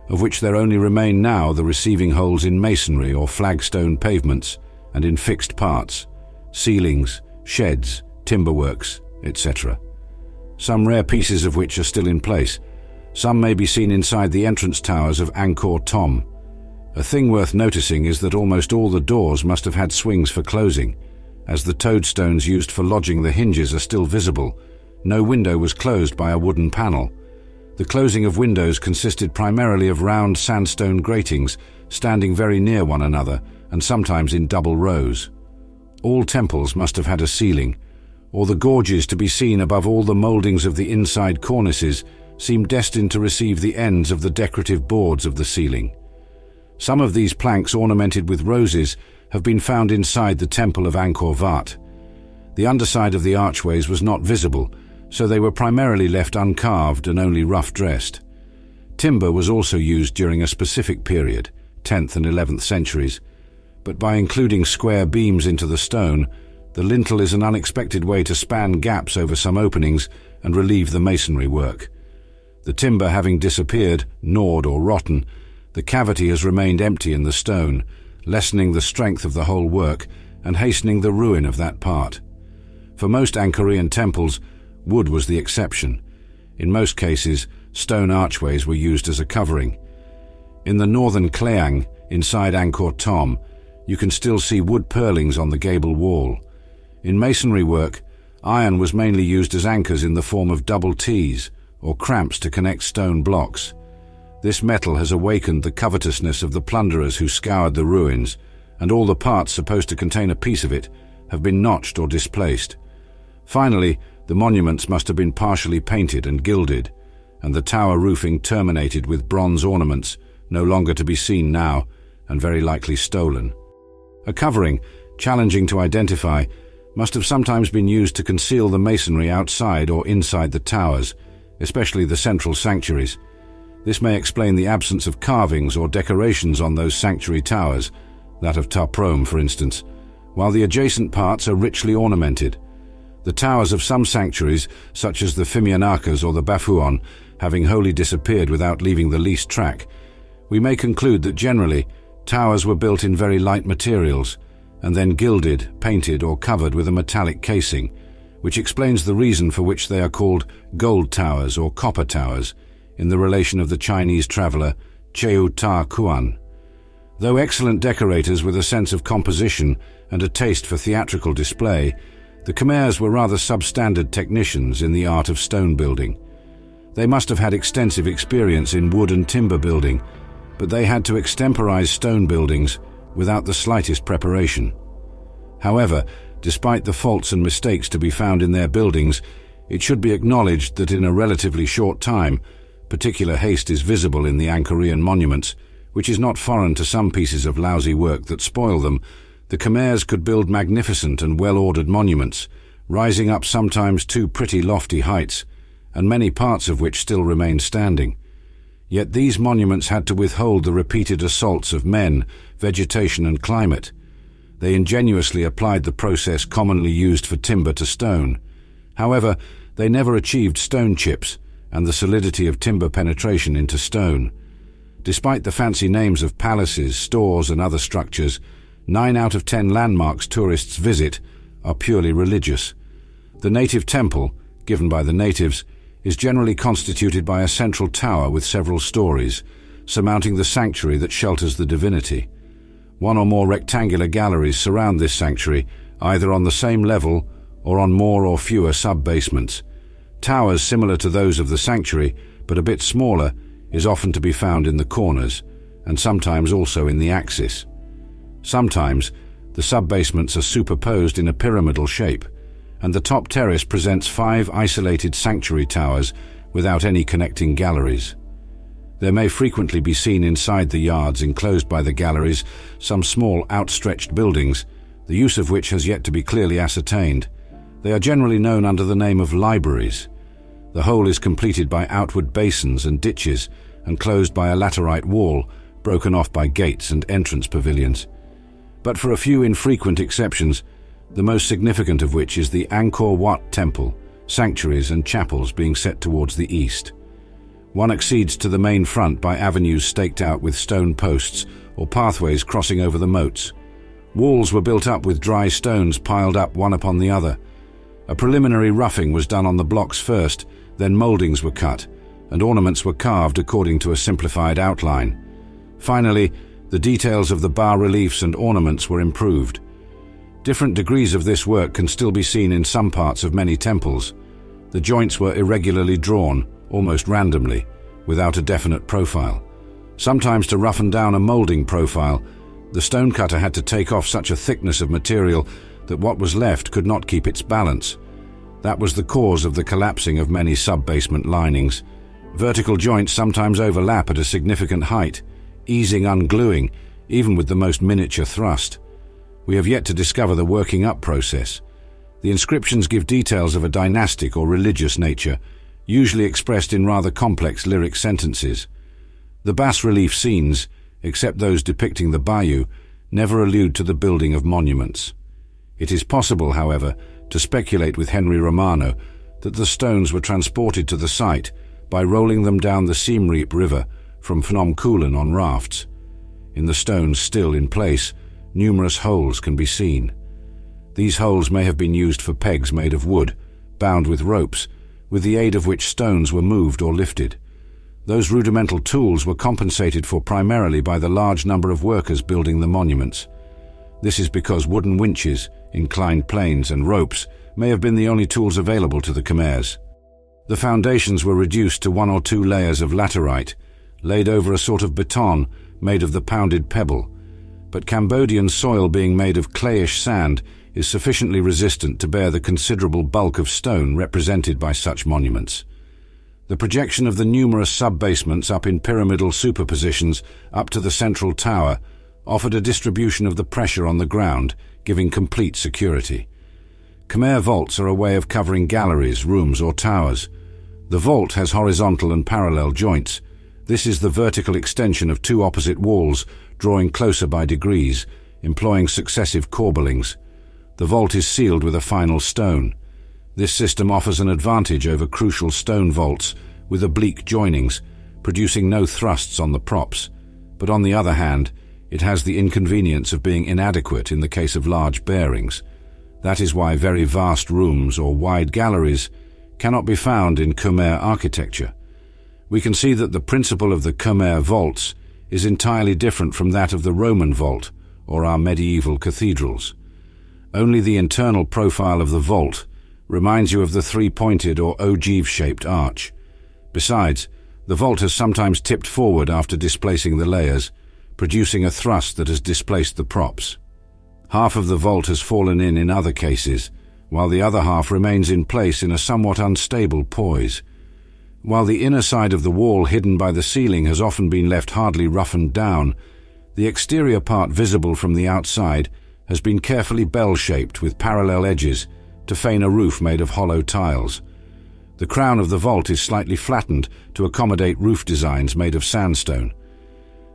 of which there only remain now the receiving holes in masonry or flagstone pavements and in fixed parts, ceilings, sheds, timberworks, etc. Some rare pieces of which are still in place. Some may be seen inside the entrance towers of Angkor Thom. A thing worth noticing is that almost all the doors must have had swings for closing. As the toadstones used for lodging the hinges are still visible, no window was closed by a wooden panel. The closing of windows consisted primarily of round sandstone gratings standing very near one another and sometimes in double rows. All temples must have had a ceiling, or the gorges to be seen above all the mouldings of the inside cornices seemed destined to receive the ends of the decorative boards of the ceiling. Some of these planks ornamented with roses have been found inside the temple of Angkor Wat. The underside of the archways was not visible, so they were primarily left uncarved and only rough-dressed. Timber was also used during a specific period, 10th and 11th centuries, but by including square beams into the stone, the lintel is an unexpected way to span gaps over some openings and relieve the masonry work. The timber having disappeared, gnawed or rotten, the cavity has remained empty in the stone, lessening the strength of the whole work and hastening the ruin of that part. For most Angkorian temples, wood was the exception. In most cases, stone archways were used as a covering. In the northern Kleang, inside Angkor Thom, you can still see wood purlings on the gable wall. In masonry work, iron was mainly used as anchors in the form of double T's, or cramps to connect stone blocks. This metal has awakened the covetousness of the plunderers who scoured the ruins and all the parts supposed to contain a piece of it have been notched or displaced. Finally, the monuments must have been partially painted and gilded, and the tower roofing terminated with bronze ornaments, no longer to be seen now, and very likely stolen. A covering, challenging to identify, must have sometimes been used to conceal the masonry outside or inside the towers, especially the central sanctuaries. This may explain the absence of carvings or decorations on those sanctuary towers, that of Ta Prohm, for instance, while the adjacent parts are richly ornamented. The towers of some sanctuaries, such as the Phimianakas or the Bafuon, having wholly disappeared without leaving the least track, we may conclude that generally towers were built in very light materials and then gilded, painted or covered with a metallic casing, which explains the reason for which they are called gold towers or copper towers in the relation of the Chinese traveller Cheu Ta Kuan. Though excellent decorators with a sense of composition and a taste for theatrical display, the Khmers were rather substandard technicians in the art of stone building. They must have had extensive experience in wood and timber building, but they had to extemporize stone buildings without the slightest preparation. However, despite the faults and mistakes to be found in their buildings, it should be acknowledged that in a relatively short time, particular haste is visible in the Angkorian monuments, which is not foreign to some pieces of lousy work that spoil them. The Khmers could build magnificent and well-ordered monuments, rising up sometimes to pretty lofty heights, and many parts of which still remain standing. Yet these monuments had to withhold the repeated assaults of men, vegetation and climate. They ingenuously applied the process commonly used for timber to stone. However, they never achieved stone chips and the solidity of timber penetration into stone. Despite the fancy names of palaces, stores and other structures, 9 out of 10 landmarks tourists visit are purely religious. The native temple, given by the natives, is generally constituted by a central tower with several stories, surmounting the sanctuary that shelters the divinity. 1 or more rectangular galleries surround this sanctuary, either on the same level or on more or fewer sub-basements. Towers similar to those of the sanctuary, but a bit smaller, is often to be found in the corners, and sometimes also in the axis. Sometimes, the sub-basements are superposed in a pyramidal shape, and the top terrace presents 5 isolated sanctuary towers without any connecting galleries. There may frequently be seen inside the yards enclosed by the galleries some small outstretched buildings, the use of which has yet to be clearly ascertained. They are generally known under the name of libraries. The whole is completed by outward basins and ditches and closed by a laterite wall, broken off by gates and entrance pavilions. But for a few infrequent exceptions, the most significant of which is the Angkor Wat temple, sanctuaries and chapels being set towards the east. One accedes to the main front by avenues staked out with stone posts or pathways crossing over the moats. Walls were built up with dry stones piled up one upon the other. A preliminary roughing was done on the blocks first, then mouldings were cut, and ornaments were carved according to a simplified outline. Finally, the details of the bas-reliefs and ornaments were improved. Different degrees of this work can still be seen in some parts of many temples. The joints were irregularly drawn, almost randomly, without a definite profile. Sometimes to roughen down a moulding profile, the stonecutter had to take off such a thickness of material that what was left could not keep its balance. That was the cause of the collapsing of many sub-basement linings. Vertical joints sometimes overlap at a significant height, easing ungluing, even with the most miniature thrust. We have yet to discover the working up process. The inscriptions give details of a dynastic or religious nature, usually expressed in rather complex lyric sentences. The bas-relief scenes, except those depicting the bayou, never allude to the building of monuments. It is possible, however, to speculate with Henry Romano that the stones were transported to the site by rolling them down the Siem Reap River from Phnom Kulen on rafts. In the stones still in place, numerous holes can be seen. These holes may have been used for pegs made of wood, bound with ropes, with the aid of which stones were moved or lifted. Those rudimental tools were compensated for primarily by the large number of workers building the monuments. This is because wooden winches, inclined planes and ropes may have been the only tools available to the Khmers. The foundations were reduced to 1 or 2 layers of laterite, laid over a sort of baton made of the pounded pebble. but Cambodian soil, being made of clayish sand, is sufficiently resistant to bear the considerable bulk of stone represented by such monuments. The projection of the numerous sub-basements up in pyramidal superpositions up to the central tower offered a distribution of the pressure on the ground, giving complete security. Khmer vaults are a way of covering galleries, rooms, or towers. The vault has horizontal and parallel joints. This is the vertical extension of two opposite walls, drawing closer by degrees, employing successive corbellings. The vault is sealed with a final stone. This system offers an advantage over crucial stone vaults with oblique joinings, producing no thrusts on the props. But on the other hand, it has the inconvenience of being inadequate in the case of large bearings. That is why very vast rooms or wide galleries cannot be found in Khmer architecture. We can see that the principle of the Khmer vaults is entirely different from that of the Roman vault or our medieval cathedrals. Only the internal profile of the vault reminds you of the three-pointed or ogive-shaped arch. Besides, the vault has sometimes tipped forward after displacing the layers, producing a thrust that has displaced the props. Half of the vault has fallen in other cases, while the other half remains in place in a somewhat unstable poise. While the inner side of the wall hidden by the ceiling has often been left hardly roughened down, the exterior part visible from the outside has been carefully bell-shaped with parallel edges to feign a roof made of hollow tiles. The crown of the vault is slightly flattened to accommodate roof designs made of sandstone.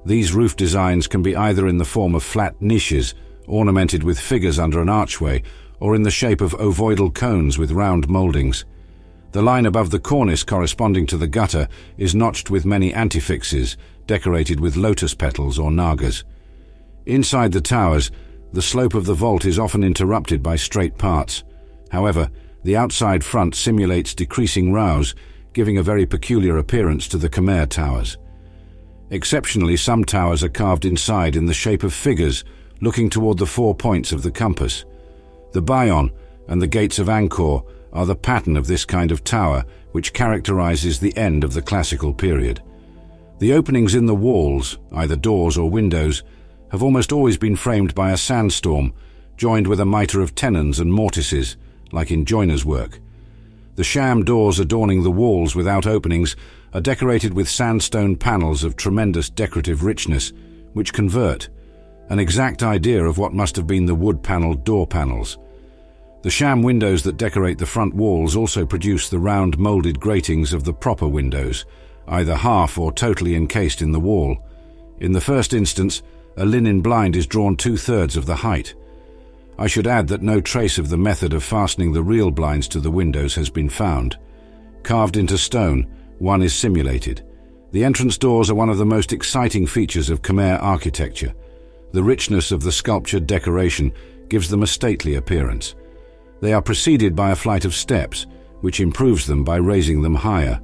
These roof designs can be either in the form of flat niches ornamented with figures under an archway, or in the shape of ovoidal cones with round mouldings. The line above the cornice corresponding to the gutter is notched with many antefixes decorated with lotus petals or nagas. Inside the towers, the slope of the vault is often interrupted by straight parts. However, the outside front simulates decreasing rows, giving a very peculiar appearance to the Khmer towers. Exceptionally, some towers are carved inside in the shape of figures looking toward the 4 points of the compass. The Bayon and the gates of Angkor are the pattern of this kind of tower, which characterizes the end of the classical period. The openings in the walls, either doors or windows, have almost always been framed by a sandstorm, joined with a mitre of tenons and mortices, like in joiner's work. The sham doors adorning the walls without openings are decorated with sandstone panels of tremendous decorative richness, which convert an exact idea of what must have been the wood-panelled door panels. The sham windows that decorate the front walls also produce the round moulded gratings of the proper windows, either half or totally encased in the wall. In the first instance, a linen blind is drawn 2/3 of the height. I should add that no trace of the method of fastening the real blinds to the windows has been found. Carved into stone, one is simulated. The entrance doors are one of the most exciting features of Khmer architecture. The richness of the sculptured decoration gives them a stately appearance. They are preceded by a flight of steps, which improves them by raising them higher.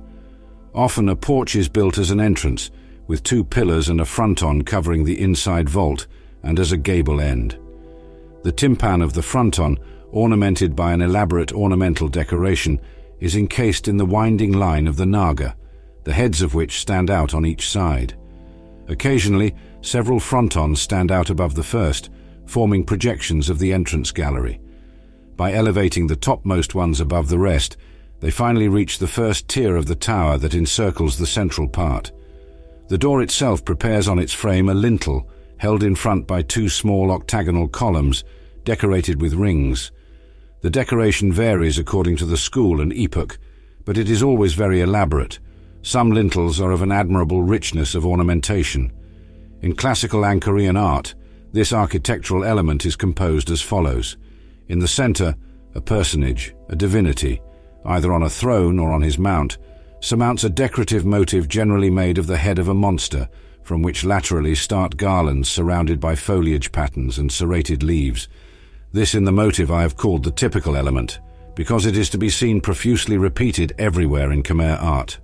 Often a porch is built as an entrance, with 2 pillars and a fronton covering the inside vault and as a gable end. The timpan of the fronton, ornamented by an elaborate ornamental decoration, is encased in the winding line of the naga, the heads of which stand out on each side. Occasionally, several frontons stand out above the first, forming projections of the entrance gallery. By elevating the topmost ones above the rest, they finally reach the first tier of the tower that encircles the central part. The door itself prepares on its frame a lintel, held in front by 2 small octagonal columns, decorated with rings. The decoration varies according to the school and epoch, but it is always very elaborate. Some lintels are of an admirable richness of ornamentation. In classical Angkorian art, this architectural element is composed as follows. In the center, a personage, a divinity, either on a throne or on his mount, surmounts a decorative motif generally made of the head of a monster, from which laterally start garlands surrounded by foliage patterns and serrated leaves. This in the motif I have called the typical element, because it is to be seen profusely repeated everywhere in Khmer art.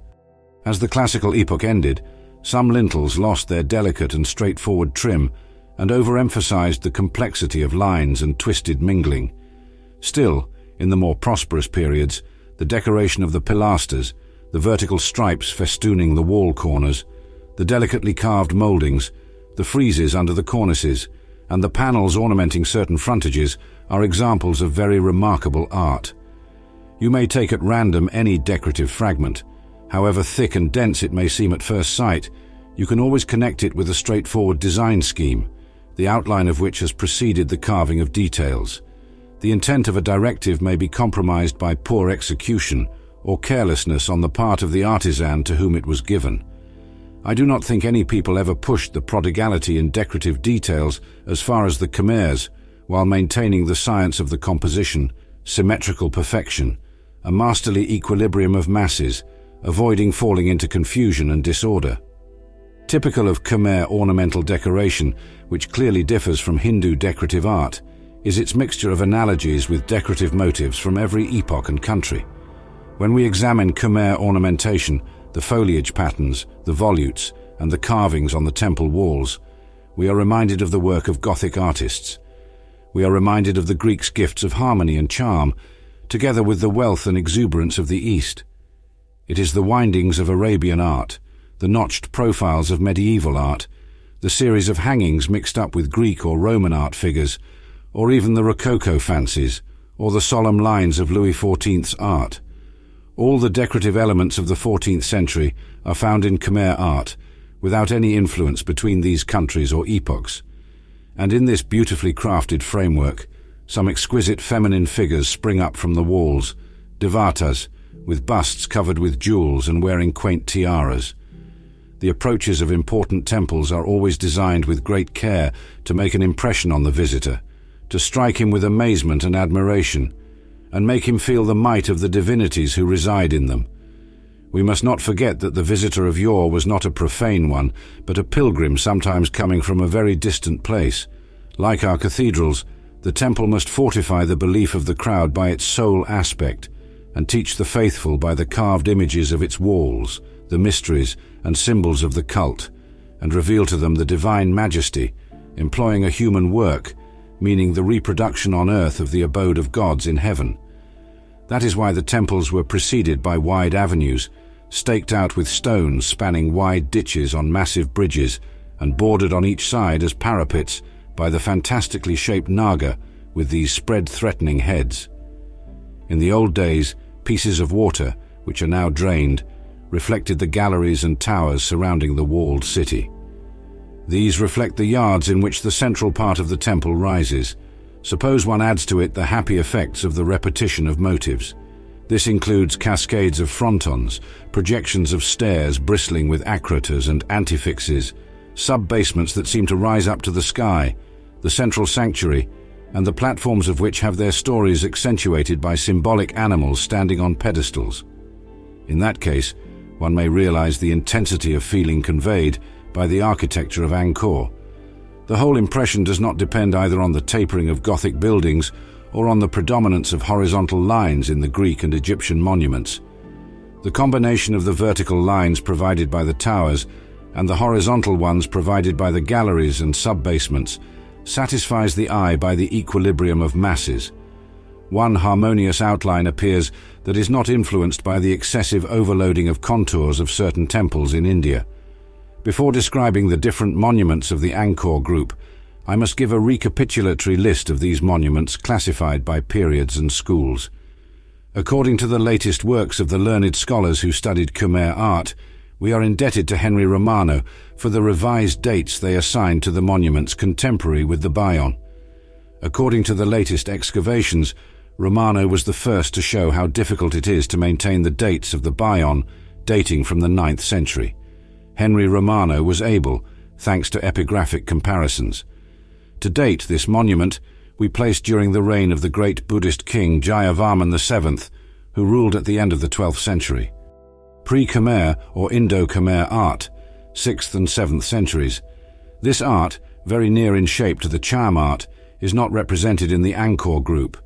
As the classical epoch ended, some lintels lost their delicate and straightforward trim and overemphasized the complexity of lines and twisted mingling. Still, in the more prosperous periods, the decoration of the pilasters, the vertical stripes festooning the wall corners, the delicately carved mouldings, the friezes under the cornices, and the panels ornamenting certain frontages are examples of very remarkable art. You may take at random any decorative fragment. However thick and dense it may seem at first sight, you can always connect it with a straightforward design scheme, the outline of which has preceded the carving of details. The intent of a directive may be compromised by poor execution or carelessness on the part of the artisan to whom it was given. I do not think any people ever pushed the prodigality in decorative details as far as the Khmers, while maintaining the science of the composition, symmetrical perfection, a masterly equilibrium of masses, avoiding falling into confusion and disorder. Typical of Khmer ornamental decoration, which clearly differs from Hindu decorative art, is its mixture of analogies with decorative motifs from every epoch and country. When we examine Khmer ornamentation, the foliage patterns, the volutes, and the carvings on the temple walls, we are reminded of the work of Gothic artists. We are reminded of the Greeks' gifts of harmony and charm, together with the wealth and exuberance of the East. It is the windings of Arabian art, the notched profiles of medieval art, the series of hangings mixed up with Greek or Roman art figures, or even the Rococo fancies, or the solemn lines of Louis XIV's art. All the decorative elements of the 14th century are found in Khmer art, without any influence between these countries or epochs. And in this beautifully crafted framework, some exquisite feminine figures spring up from the walls, devatas, with busts covered with jewels and wearing quaint tiaras. The approaches of important temples are always designed with great care to make an impression on the visitor, to strike him with amazement and admiration, and make him feel the might of the divinities who reside in them. We must not forget that the visitor of yore was not a profane one, but a pilgrim sometimes coming from a very distant place. Like our cathedrals, the temple must fortify the belief of the crowd by its soul aspect, and teach the faithful by the carved images of its walls, the mysteries and symbols of the cult, and reveal to them the divine majesty, employing a human work, meaning the reproduction on earth of the abode of gods in heaven. That is why the temples were preceded by wide avenues, staked out with stones spanning wide ditches on massive bridges, and bordered on each side as parapets by the fantastically shaped naga with these spread threatening heads. In the old days, pieces of water, which are now drained, reflected the galleries and towers surrounding the walled city. These reflect the yards in which the central part of the temple rises. Suppose one adds to it the happy effects of the repetition of motives. This includes cascades of frontons, projections of stairs bristling with acrotas and antefixes, sub-basements that seem to rise up to the sky, the central sanctuary, and the platforms of which have their stories accentuated by symbolic animals standing on pedestals. In that case, one may realize the intensity of feeling conveyed by the architecture of Angkor. The whole impression does not depend either on the tapering of Gothic buildings or on the predominance of horizontal lines in the Greek and Egyptian monuments. The combination of the vertical lines provided by the towers and the horizontal ones provided by the galleries and sub-basements satisfies the eye by the equilibrium of masses. One harmonious outline appears that is not influenced by the excessive overloading of contours of certain temples in India. Before describing the different monuments of the Angkor group, I must give a recapitulatory list of these monuments classified by periods and schools. According to the latest works of the learned scholars who studied Khmer art, we are indebted to Henry Romano for the revised dates they assigned to the monuments contemporary with the Bayon. According to the latest excavations, Romano was the first to show how difficult it is to maintain the dates of the Bayon dating from the 9th century. Henry Romano was able, thanks to epigraphic comparisons. To date this monument we place during the reign of the great Buddhist king Jayavarman II, who ruled at the end of the 12th century. Pre-Khmer or Indo-Khmer art, 6th and 7th centuries. This art, very near in shape to the Cham art, is not represented in the Angkor group.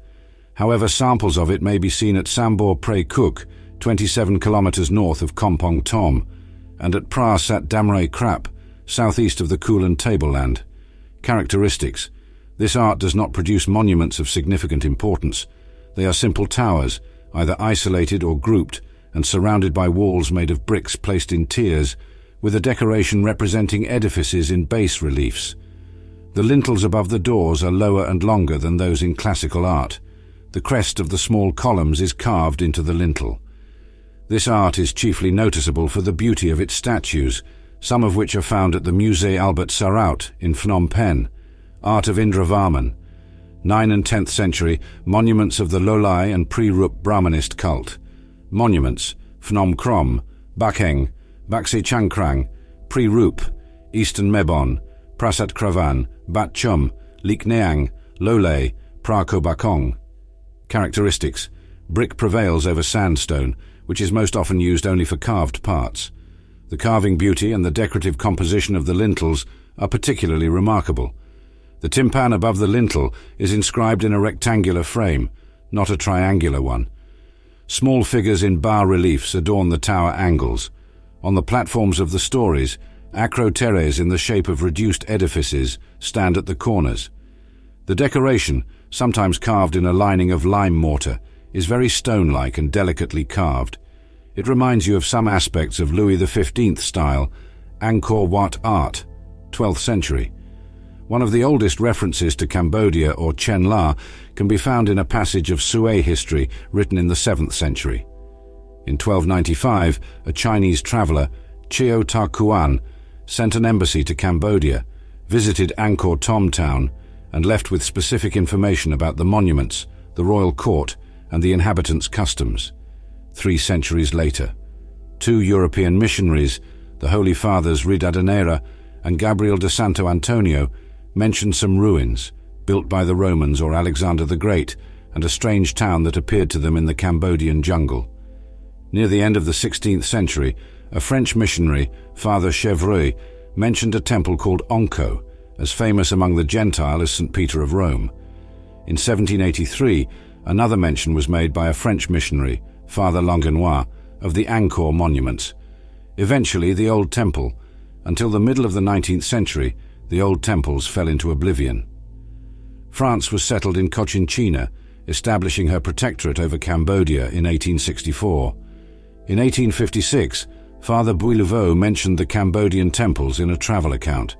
However, samples of it may be seen at Sambor Pre Kuk, 27 kilometers north of Kompong Tom, and at Pra Sat Damre Krap, southeast of the Kulin tableland. Characteristics: this art does not produce monuments of significant importance. They are simple towers, either isolated or grouped, and surrounded by walls made of bricks placed in tiers, with a decoration representing edifices in bas reliefs. The lintels above the doors are lower and longer than those in classical art. The crest of the small columns is carved into the lintel. This art is chiefly noticeable for the beauty of its statues, some of which are found at the Musée Albert Sarraut in Phnom Penh. Art of Indravarman, 9th and 10th century, monuments of the Lolai and pre-Rup Brahmanist cult. Monuments, Phnom Krom, Bakheng, Baksi Changkrang, pre-Rup, Eastern Mebon, Prasat Kravan, Bat Chum, Lik Neang, Lolai, Prako Bakong. Characteristics: brick prevails over sandstone, which is most often used only for carved parts. The carving beauty and the decorative composition of the lintels are particularly remarkable. The timpan above the lintel is inscribed in a rectangular frame, not a triangular one. Small figures in bas-reliefs adorn the tower angles. On the platforms of the stories, acroteres in the shape of reduced edifices stand at the corners. The decoration, sometimes carved in a lining of lime mortar, is very stone-like and delicately carved. It reminds you of some aspects of Louis XV style Angkor Wat art, 12th century. One of the oldest references to Cambodia, or Chen La, can be found in a passage of Sui history written in the 7th century. In 1295, a Chinese traveller, Cheo Ta Kuan, sent an embassy to Cambodia, visited Angkor Thom town, and left with specific information about the monuments, the royal court, and the inhabitants' customs. 3 centuries later, 2 European missionaries, the Holy Fathers Ridadenera and Gabriel de Santo Antonio, mentioned some ruins, built by the Romans or Alexander the Great, and a strange town that appeared to them in the Cambodian jungle. Near the end of the 16th century, a French missionary, Father Chevreuil, mentioned a temple called Onko, as famous among the Gentile as St. Peter of Rome. In 1783, another mention was made by a French missionary, Father Langenois, of the Angkor monuments. Eventually, the old temple. Until the middle of the 19th century, the old temples fell into oblivion. France was settled in Cochinchina, establishing her protectorate over Cambodia in 1864. In 1856, Father Bouileveau mentioned the Cambodian temples in a travel account.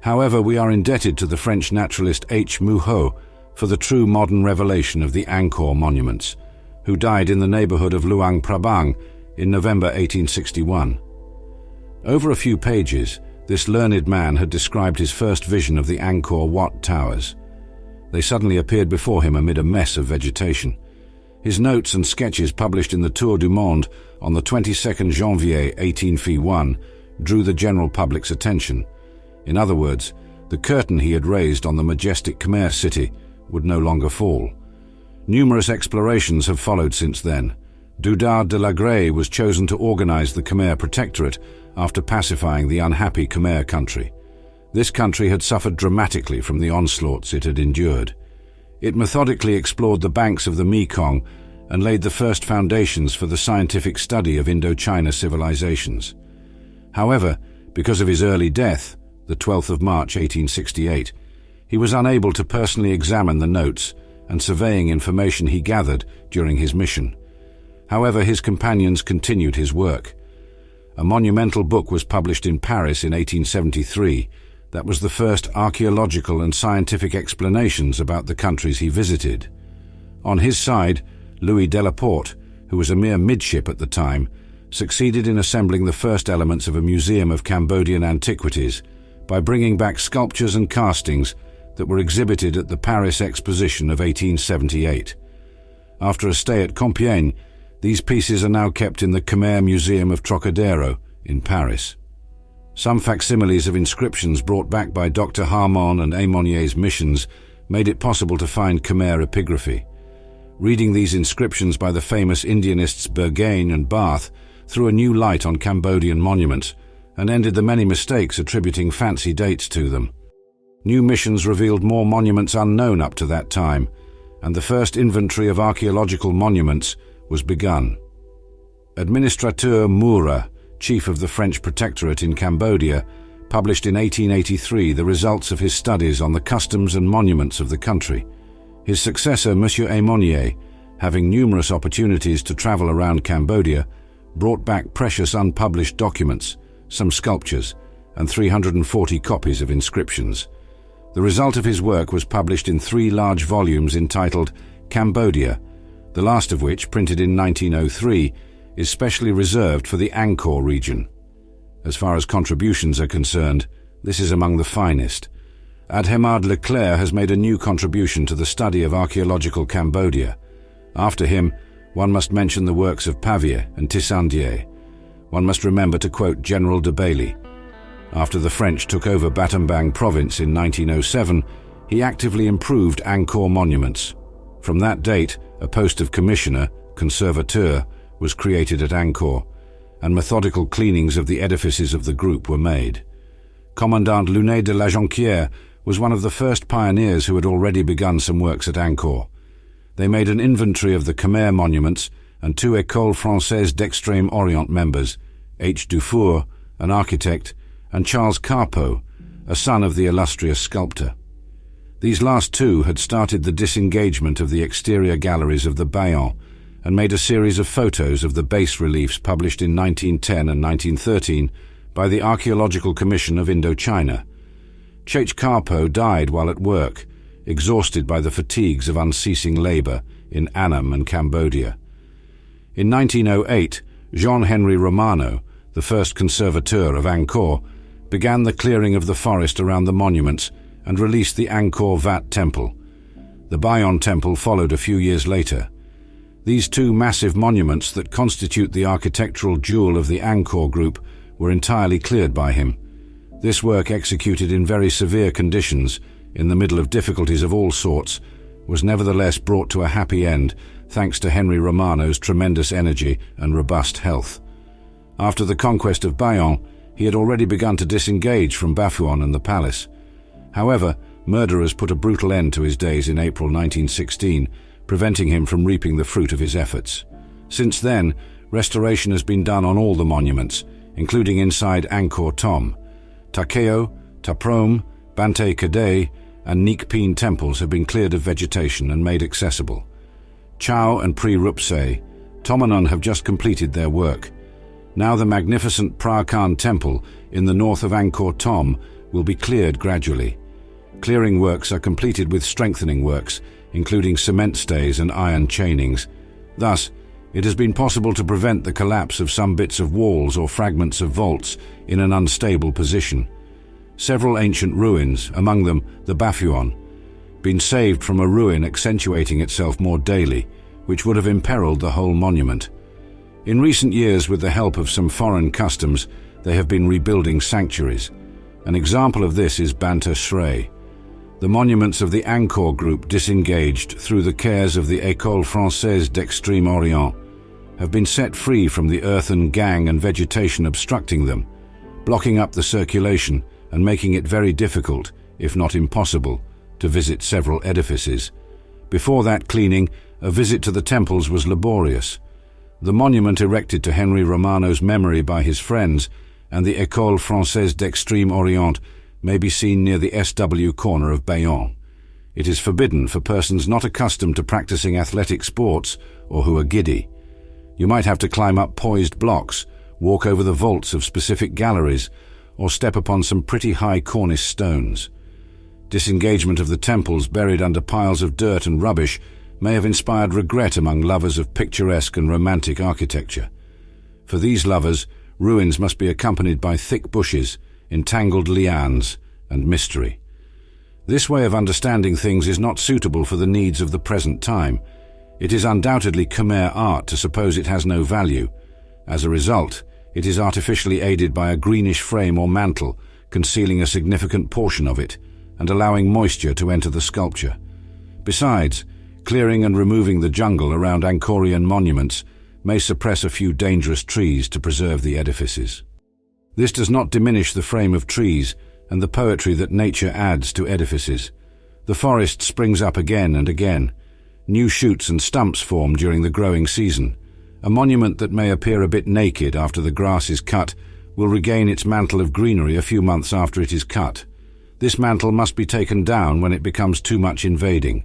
However, we are indebted to the French naturalist H. Mouhot for the true modern revelation of the Angkor monuments, who died in the neighborhood of Luang Prabang in November 1861. Over a few pages, this learned man had described his first vision of the Angkor Wat towers. They suddenly appeared before him amid a mess of vegetation. His notes and sketches published in the Tour du Monde on the 22nd Janvier 1801 drew the general public's attention. In other words, the curtain he had raised on the majestic Khmer city would no longer fall. Numerous explorations have followed since then. Dudard de la Grey was chosen to organize the Khmer Protectorate after pacifying the unhappy Khmer country. This country had suffered dramatically from the onslaughts it had endured. It methodically explored the banks of the Mekong and laid the first foundations for the scientific study of Indochina civilizations. However, because of his early death, the 12th of March 1868, he was unable to personally examine the notes and surveying information he gathered during his mission. However, his companions continued his work. A monumental book was published in Paris in 1873 that was the first archaeological and scientific explanations about the countries he visited. On his side, Louis Delaporte, who was a mere midship at the time, succeeded in assembling the first elements of a museum of Cambodian antiquities by bringing back sculptures and castings that were exhibited at the Paris Exposition of 1878. After a stay at Compiègne, these pieces are now kept in the Khmer Museum of Trocadero in Paris. Some facsimiles of inscriptions brought back by Dr. Harmon and Aymonnier's missions made it possible to find Khmer epigraphy. Reading these inscriptions by the famous Indianists Burgain and Barth threw a new light on Cambodian monuments and ended the many mistakes attributing fancy dates to them. New missions revealed more monuments unknown up to that time, and the first inventory of archaeological monuments was begun. Administrateur Moura, chief of the French Protectorate in Cambodia, published in 1883 the results of his studies on the customs and monuments of the country. His successor, Monsieur Aymonier, having numerous opportunities to travel around Cambodia, brought back precious unpublished documents, some sculptures, and 340 copies of inscriptions. The result of his work was published in 3 large volumes entitled Cambodia, the last of which, printed in 1903, is specially reserved for the Angkor region. As far as contributions are concerned, this is among the finest. Adhemard Leclerc has made a new contribution to the study of archaeological Cambodia. After him, one must mention the works of Pavier and Tissandier. One must remember to quote General de Bailly. After the French took over Battambang province in 1907, he actively improved Angkor monuments. From that date, a post of commissioner, conservateur, was created at Angkor, and methodical cleanings of the edifices of the group were made. Commandant Lunet de la Jonquière was one of the first pioneers who had already begun some works at Angkor. They made an inventory of the Khmer monuments, and 2 École Française d'Extrême Orient members, H. Dufour, an architect, and Charles Carpeaux, a son of the illustrious sculptor. These last 2 had started the disengagement of the exterior galleries of the Bayon and made a series of photos of the bas-reliefs published in 1910 and 1913 by the Archaeological Commission of Indochina. Cheikh Carpeaux died while at work, exhausted by the fatigues of unceasing labor in Annam and Cambodia. In 1908, Jean-Henri Romano, the first conservateur of Angkor, began the clearing of the forest around the monuments and released the Angkor Wat temple. The Bayon temple followed a few years later. These 2 massive monuments that constitute the architectural jewel of the Angkor group were entirely cleared by him. This work, executed in very severe conditions, in the middle of difficulties of all sorts, was nevertheless brought to a happy end thanks to Henry Romano's tremendous energy and robust health. After the conquest of Bayon, he had already begun to disengage from Baphuon and the palace. However, murderers put a brutal end to his days in April 1916, preventing him from reaping the fruit of his efforts. Since then, restoration has been done on all the monuments, including inside Angkor Thom. Takeo, Taprom, Bante Kadai, and Neak Peen temples have been cleared of vegetation and made accessible. Chao and Pri Rupse, Tomanon have just completed their work. Now the magnificent Pra Khan temple in the north of Angkor Thom will be cleared gradually. Clearing works are completed with strengthening works, including cement stays and iron chainings. Thus, it has been possible to prevent the collapse of some bits of walls or fragments of vaults in an unstable position. Several ancient ruins, among them the Baphuon, been saved from a ruin accentuating itself more daily, which would have imperiled the whole monument. In recent years, with the help of some foreign customs, they have been rebuilding sanctuaries. An example of this is Banta Shray. The monuments of the Angkor group, disengaged through the cares of the École Française d'Extrême Orient, have been set free from the earthen gang and vegetation obstructing them, blocking up the circulation and making it very difficult, if not impossible, to visit several edifices. Before that cleaning, a visit to the temples was laborious. The monument erected to Henry Romano's memory by his friends and the École Française d'Extrême Orient may be seen near the SW corner of Bayonne. It is forbidden for persons not accustomed to practicing athletic sports or who are giddy. You might have to climb up poised blocks, walk over the vaults of specific galleries, or step upon some pretty high cornice stones. Disengagement of the temples buried under piles of dirt and rubbish may have inspired regret among lovers of picturesque and romantic architecture. For these lovers, ruins must be accompanied by thick bushes, entangled lianes, and mystery. This way of understanding things is not suitable for the needs of the present time. It is undoubtedly Khmer art to suppose it has no value. As a result, it is artificially aided by a greenish frame or mantle, concealing a significant portion of it, and allowing moisture to enter the sculpture. Besides, clearing and removing the jungle around Angkorian monuments may suppress a few dangerous trees to preserve the edifices. This does not diminish the frame of trees and the poetry that nature adds to edifices. The forest springs up again and again. New shoots and stumps form during the growing season. A monument that may appear a bit naked after the grass is cut will regain its mantle of greenery a few months after it is cut. This mantle must be taken down when it becomes too much invading.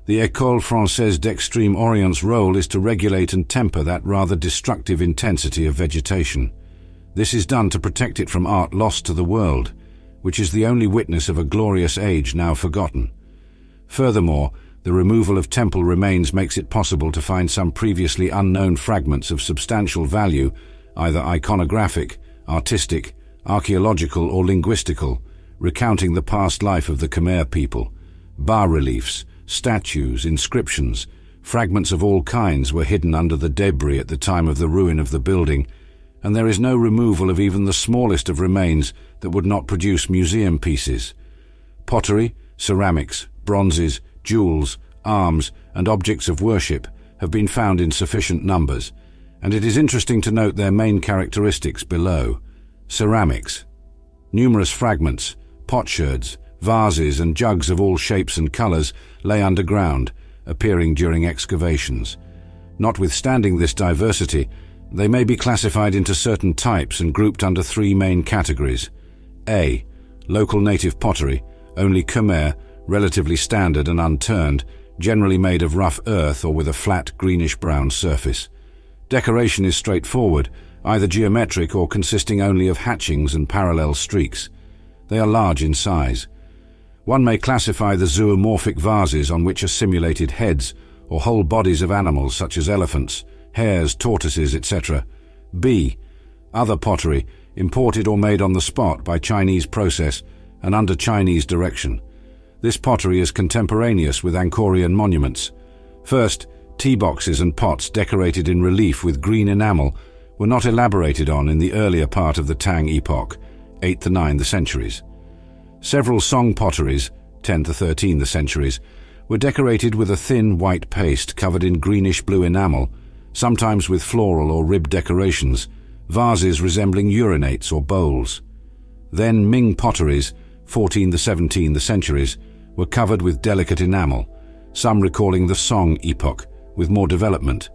The École Française d'Extrême Orient's role is to regulate and temper that rather destructive intensity of vegetation. This is done to protect it from art lost to the world, which is the only witness of a glorious age now forgotten. Furthermore, the removal of temple remains makes it possible to find some previously unknown fragments of substantial value, either iconographic, artistic, archaeological or linguistical, recounting the past life of the Khmer people. Bas-reliefs, statues, inscriptions, fragments of all kinds were hidden under the debris at the time of the ruin of the building, and there is no removal of even the smallest of remains that would not produce museum pieces. Pottery, ceramics, bronzes, jewels, arms, and objects of worship have been found in sufficient numbers, and it is interesting to note their main characteristics below. Ceramics. Numerous fragments, potsherds, vases and jugs of all shapes and colors lay underground, appearing during excavations. Notwithstanding this diversity, they may be classified into certain types and grouped under three main categories. A. Local native pottery, only Khmer, relatively standard and unturned, generally made of rough earth or with a flat greenish-brown surface. Decoration is straightforward, either geometric or consisting only of hatchings and parallel streaks. They are large in size. One may classify the zoomorphic vases on which are simulated heads or whole bodies of animals such as elephants, hares, tortoises, etc. B. Other pottery, imported or made on the spot by Chinese process and under Chinese direction. This pottery is contemporaneous with Angkorian monuments. First, tea boxes and pots decorated in relief with green enamel were not elaborated on in the earlier part of the Tang epoch, 8th to 9th centuries. Several Song potteries, 10th to 13th centuries, were decorated with a thin white paste covered in greenish-blue enamel, sometimes with floral or rib decorations, vases resembling urinates or bowls. Then Ming potteries, 14th to 17th centuries, were covered with delicate enamel, some recalling the Song epoch, with more development.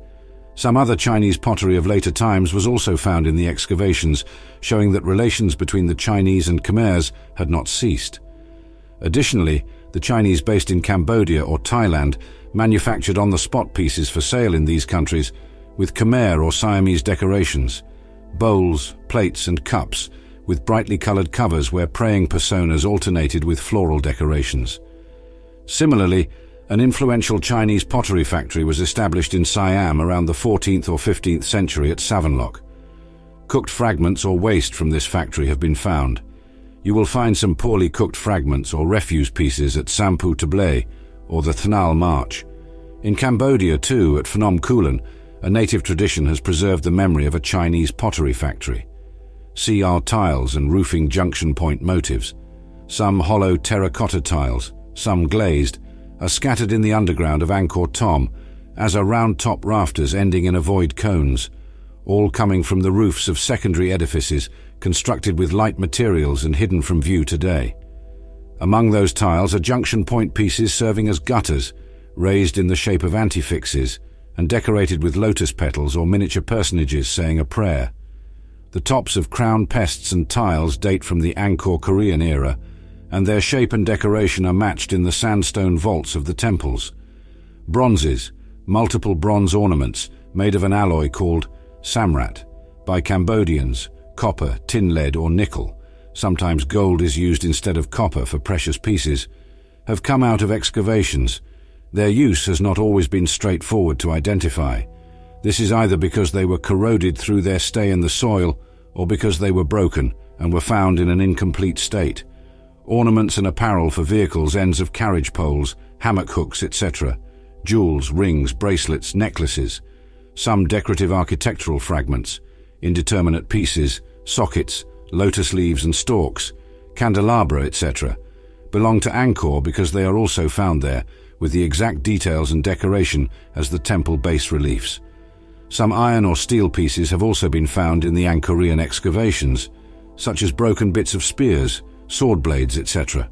Some other Chinese pottery of later times was also found in the excavations, showing that relations between the Chinese and Khmers had not ceased. Additionally, the Chinese based in Cambodia or Thailand manufactured on-the-spot pieces for sale in these countries with Khmer or Siamese decorations, bowls, plates and cups with brightly colored covers where praying personas alternated with floral decorations. Similarly, an influential Chinese pottery factory was established in Siam around the 14th or 15th century at Savanlock. Cooked fragments or waste from this factory have been found. You will find some poorly cooked fragments or refuse pieces at Sampu Tablay or the Thnal March. In Cambodia too, at Phnom Kulen, a native tradition has preserved the memory of a Chinese pottery factory. CR tiles and roofing junction point motifs, some hollow terracotta tiles, some glazed, are scattered in the underground of Angkor Thom, as are round-top rafters ending in ovoid cones, all coming from the roofs of secondary edifices constructed with light materials and hidden from view today. Among those tiles are junction point pieces serving as gutters, raised in the shape of antefixes, and decorated with lotus petals or miniature personages saying a prayer. The tops of crown pests and tiles date from the Angkor Korean era, and their shape and decoration are matched in the sandstone vaults of the temples. Bronzes, multiple bronze ornaments made of an alloy called samrat, by Cambodians, copper, tin lead or nickel, sometimes gold is used instead of copper for precious pieces, have come out of excavations. Their use has not always been straightforward to identify. This is either because they were corroded through their stay in the soil or because they were broken and were found in an incomplete state. Ornaments and apparel for vehicles, ends of carriage poles, hammock hooks, etc. Jewels, rings, bracelets, necklaces. Some decorative architectural fragments, indeterminate pieces, sockets, lotus leaves and stalks, candelabra, etc. belong to Angkor because they are also found there, with the exact details and decoration as the temple bas reliefs. Some iron or steel pieces have also been found in the Angkorian excavations, such as broken bits of spears, sword blades, etc.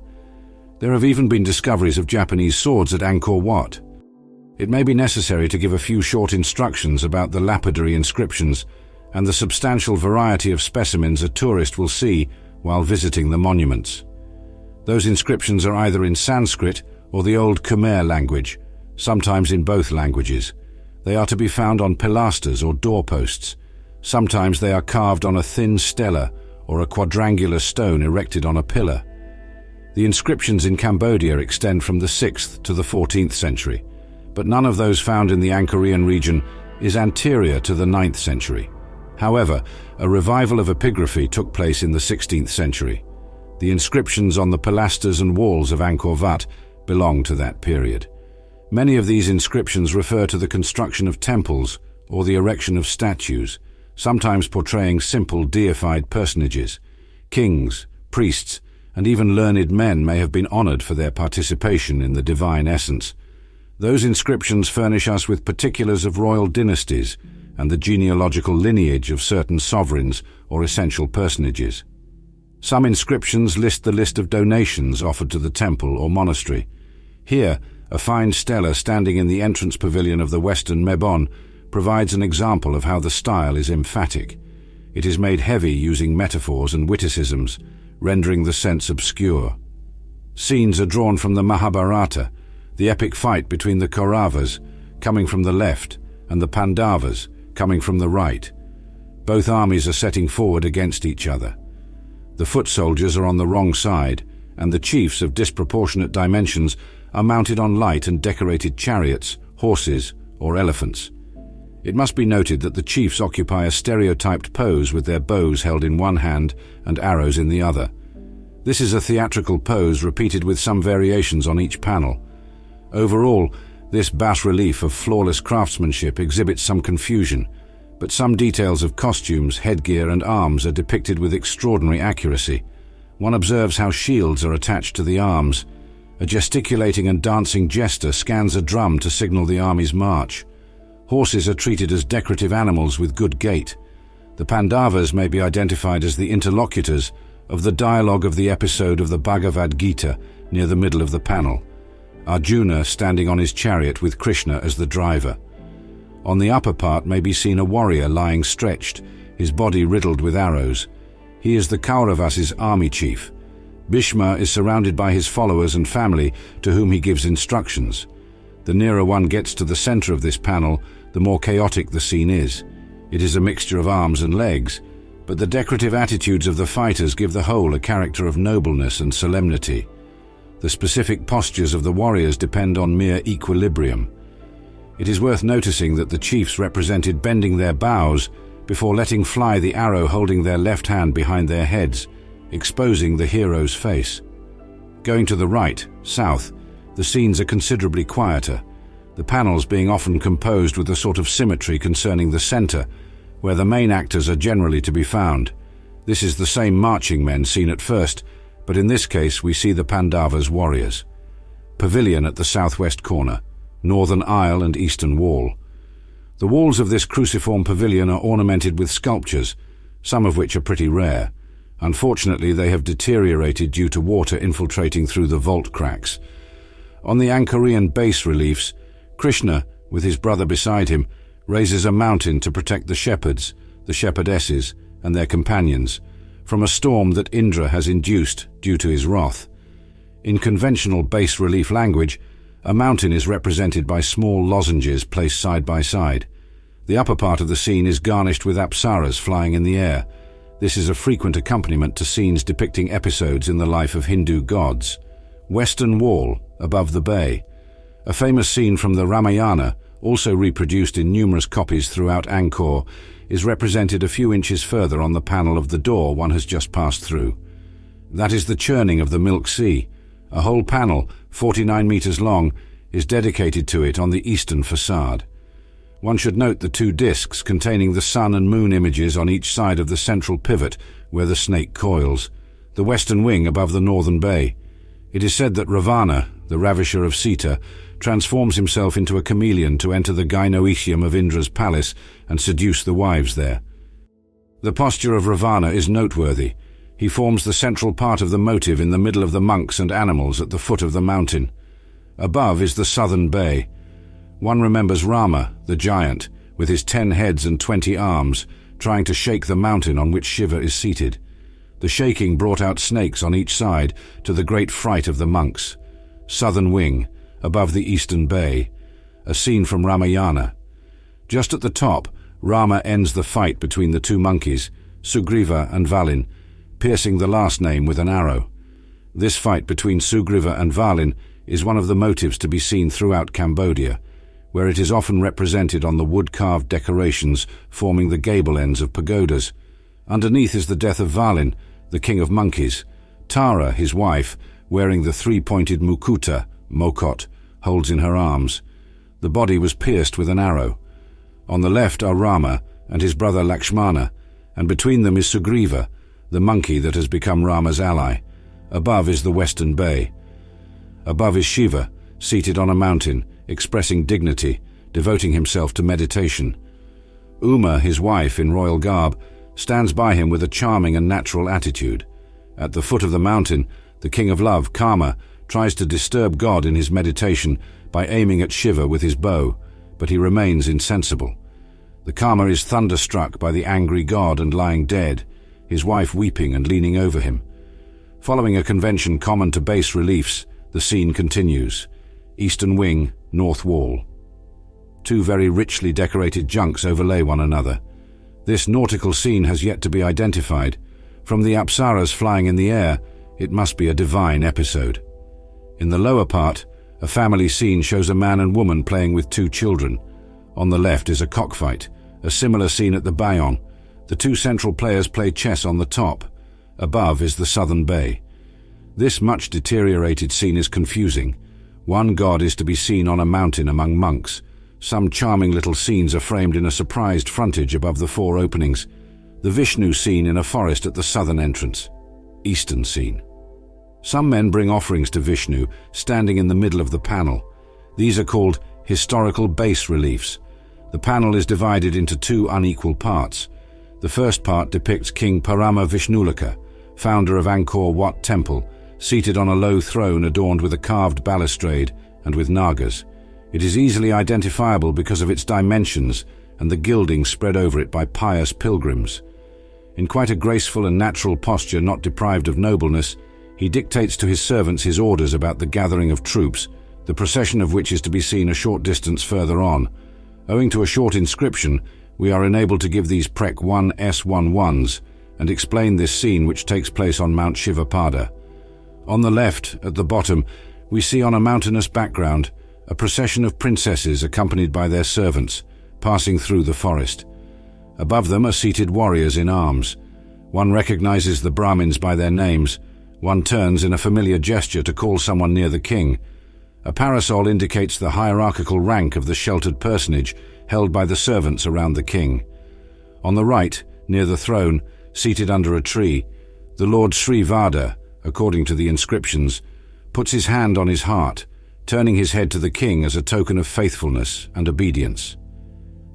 There have even been discoveries of Japanese swords at Angkor Wat. It may be necessary to give a few short instructions about the lapidary inscriptions and the substantial variety of specimens a tourist will see while visiting the monuments. Those inscriptions are either in Sanskrit or the Old Khmer language, sometimes in both languages. They are to be found on pilasters or doorposts. Sometimes they are carved on a thin stela or a quadrangular stone erected on a pillar. The inscriptions in Cambodia extend from the 6th to the 14th century, but none of those found in the Angkorian region is anterior to the 9th century. However, a revival of epigraphy took place in the 16th century. The inscriptions on the pilasters and walls of Angkor Wat belong to that period. Many of these inscriptions refer to the construction of temples or the erection of statues, sometimes portraying simple deified personages. Kings, priests, and even learned men may have been honored for their participation in the divine essence. Those inscriptions furnish us with particulars of royal dynasties and the genealogical lineage of certain sovereigns or essential personages. Some inscriptions list the list of donations offered to the temple or monastery. Here, a fine stela standing in the entrance pavilion of the Western Mebon provides an example of how the style is emphatic. It is made heavy using metaphors and witticisms, rendering the sense obscure. Scenes are drawn from the Mahabharata, the epic fight between the Kauravas, coming from the left, and the Pandavas, coming from the right. Both armies are setting forward against each other. The foot soldiers are on the wrong side, and the chiefs of disproportionate dimensions are mounted on light and decorated chariots, horses, or elephants. It must be noted that the chiefs occupy a stereotyped pose with their bows held in one hand and arrows in the other. This is a theatrical pose repeated with some variations on each panel. Overall, this bas-relief of flawless craftsmanship exhibits some confusion, but some details of costumes, headgear, and arms are depicted with extraordinary accuracy. One observes how shields are attached to the arms. A gesticulating and dancing jester scans a drum to signal the army's march. Horses are treated as decorative animals with good gait. The Pandavas may be identified as the interlocutors of the dialogue of the episode of the Bhagavad Gita near the middle of the panel. Arjuna standing on his chariot with Krishna as the driver. On the upper part may be seen a warrior lying stretched, his body riddled with arrows. He is the Kauravas' army chief. Bhishma is surrounded by his followers and family to whom he gives instructions. The nearer one gets to the center of this panel, the more chaotic the scene is. It is a mixture of arms and legs, but the decorative attitudes of the fighters give the whole a character of nobleness and solemnity. The specific postures of the warriors depend on mere equilibrium. It is worth noticing that the chiefs represented bending their bows before letting fly the arrow, holding their left hand behind their heads, exposing the hero's face. Going to the right, south, the scenes are considerably quieter, the panels being often composed with a sort of symmetry concerning the center, where the main actors are generally to be found. This is the same marching men seen at first, but in this case we see the Pandavas' warriors. Pavilion at the southwest corner, northern aisle and eastern wall. The walls of this cruciform pavilion are ornamented with sculptures, some of which are pretty rare. Unfortunately, they have deteriorated due to water infiltrating through the vault cracks. On the Angkorian bas reliefs, Krishna, with his brother beside him, raises a mountain to protect the shepherds, the shepherdesses, and their companions from a storm that Indra has induced due to his wrath. In conventional bas relief language, a mountain is represented by small lozenges placed side by side. The upper part of the scene is garnished with apsaras flying in the air. This is a frequent accompaniment to scenes depicting episodes in the life of Hindu gods. Western wall, above the bay. A famous scene from the Ramayana, also reproduced in numerous copies throughout Angkor, is represented a few inches further on the panel of the door one has just passed through. That is the churning of the Milk Sea. A whole panel, 49 meters long, is dedicated to it on the eastern facade. One should note the two discs containing the sun and moon images on each side of the central pivot where the snake coils, the western wing above the northern bay. It is said that Ravana, the ravisher of Sita, transforms himself into a chameleon to enter the gynoecium of Indra's palace and seduce the wives there. The posture of Ravana is noteworthy. He forms the central part of the motive in the middle of the monks and animals at the foot of the mountain. Above is the southern bay. One remembers Rama, the giant, with his 10 heads and 20 arms, trying to shake the mountain on which Shiva is seated. The shaking brought out snakes on each side, to the great fright of the monks. Southern wing, above the eastern bay. A scene from Ramayana. Just at the top, Rama ends the fight between the two monkeys, Sugriva and Valin. piercing the last name with an arrow. This fight between Sugriva and Valin is one of the motives to be seen throughout Cambodia, where it is often represented on the wood-carved decorations forming the gable ends of pagodas. Underneath is the death of Valin, the king of monkeys. Tara, his wife, wearing the three-pointed mukuta, mokot, holds in her arms. The body was pierced with an arrow. On the left are Rama and his brother Lakshmana, and between them is Sugriva, the monkey that has become Rama's ally. Above is the western bay. Above is Shiva, seated on a mountain, expressing dignity, devoting himself to meditation. Uma, his wife in royal garb, stands by him with a charming and natural attitude. At the foot of the mountain, the king of love, Kama, tries to disturb God in his meditation by aiming at Shiva with his bow, but he remains insensible. The Kama is thunderstruck by the angry god and lying dead, his wife weeping and leaning over him. Following a convention common to bas reliefs, the scene continues. Eastern wing, north wall. Two very richly decorated junks overlay one another. This nautical scene has yet to be identified. From the apsaras flying in the air, it must be a divine episode. In the lower part, a family scene shows a man and woman playing with two children. On the left is a cockfight, a similar scene at the Bayon. The two central players play chess on the top. Above is the southern bay. This much deteriorated scene is confusing. One god is to be seen on a mountain among monks. Some charming little scenes are framed in a surprised frontage above the four openings. The Vishnu scene in a forest at the southern entrance. Eastern scene. Some men bring offerings to Vishnu, standing in the middle of the panel. These are called historical bas reliefs. The panel is divided into two unequal parts. The first part depicts King Parama Vishnulaka, founder of Angkor Wat temple, seated on a low throne adorned with a carved balustrade and with nagas. It is easily identifiable because of its dimensions and the gilding spread over it by pious pilgrims. In quite a graceful and natural posture not deprived of nobleness, he dictates to his servants his orders about the gathering of troops, the procession of which is to be seen a short distance further on. Owing to a short inscription, we are enabled to give these Prek 1S11s and explain this scene which takes place on Mount Shivapada. On the left, at the bottom, we see on a mountainous background a procession of princesses accompanied by their servants, passing through the forest. Above them are seated warriors in arms. One recognizes the Brahmins by their names. One turns in a familiar gesture to call someone near the king. A parasol indicates the hierarchical rank of the sheltered personage held by the servants around the king. On the right, near the throne, seated under a tree, the Lord Sri Vada, according to the inscriptions, puts his hand on his heart, turning his head to the king as a token of faithfulness and obedience.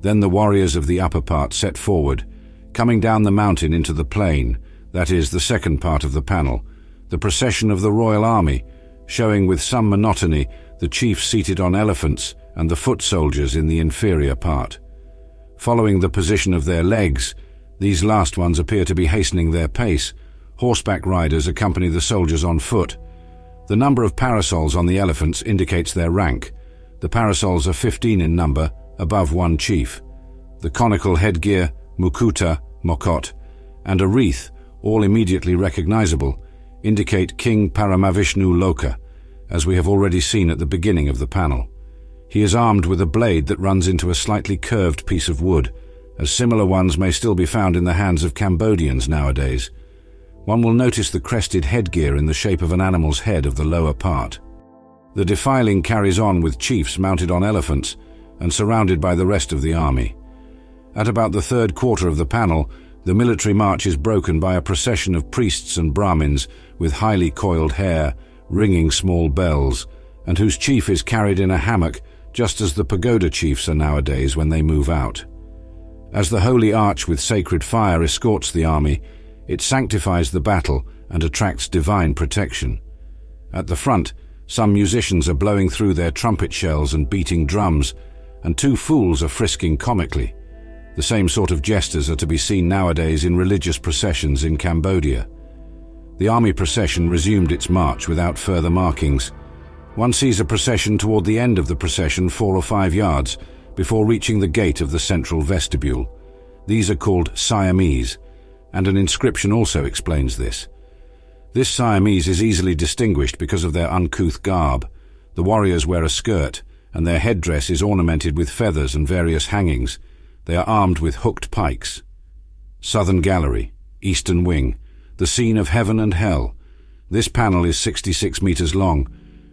Then the warriors of the upper part set forward, coming down the mountain into the plain, that is, the second part of the panel, the procession of the royal army, showing with some monotony the chiefs seated on elephants and the foot soldiers in the inferior part. Following the position of their legs, these last ones appear to be hastening their pace. Horseback riders accompany the soldiers on foot. The number of parasols on the elephants indicates their rank. The parasols are 15 in number, above one chief. The conical headgear, mukuta, mokot, and a wreath, all immediately recognizable, indicate King Paramavishnu Loka, as we have already seen at the beginning of the panel. He is armed with a blade that runs into a slightly curved piece of wood, as similar ones may still be found in the hands of Cambodians nowadays. One will notice the crested headgear in the shape of an animal's head of the lower part. The defiling carries on with chiefs mounted on elephants and surrounded by the rest of the army. At about the third quarter of the panel, the military march is broken by a procession of priests and Brahmins with highly coiled hair, ringing small bells, and whose chief is carried in a hammock just as the pagoda chiefs are nowadays when they move out. As the holy arch with sacred fire escorts the army, it sanctifies the battle and attracts divine protection. At the front, some musicians are blowing through their trumpet shells and beating drums, and two fools are frisking comically. The same sort of jesters are to be seen nowadays in religious processions in Cambodia. The army procession resumed its march without further markings. One sees a procession toward the end of the procession 4 or 5 yards before reaching the gate of the central vestibule. These are called Siamese. and an inscription also explains this. This Siamese is easily distinguished because of their uncouth garb. The warriors wear a skirt, and their headdress is ornamented with feathers and various hangings. They are armed with hooked pikes. Southern Gallery, Eastern Wing, the scene of heaven and hell. This panel is 66 meters long.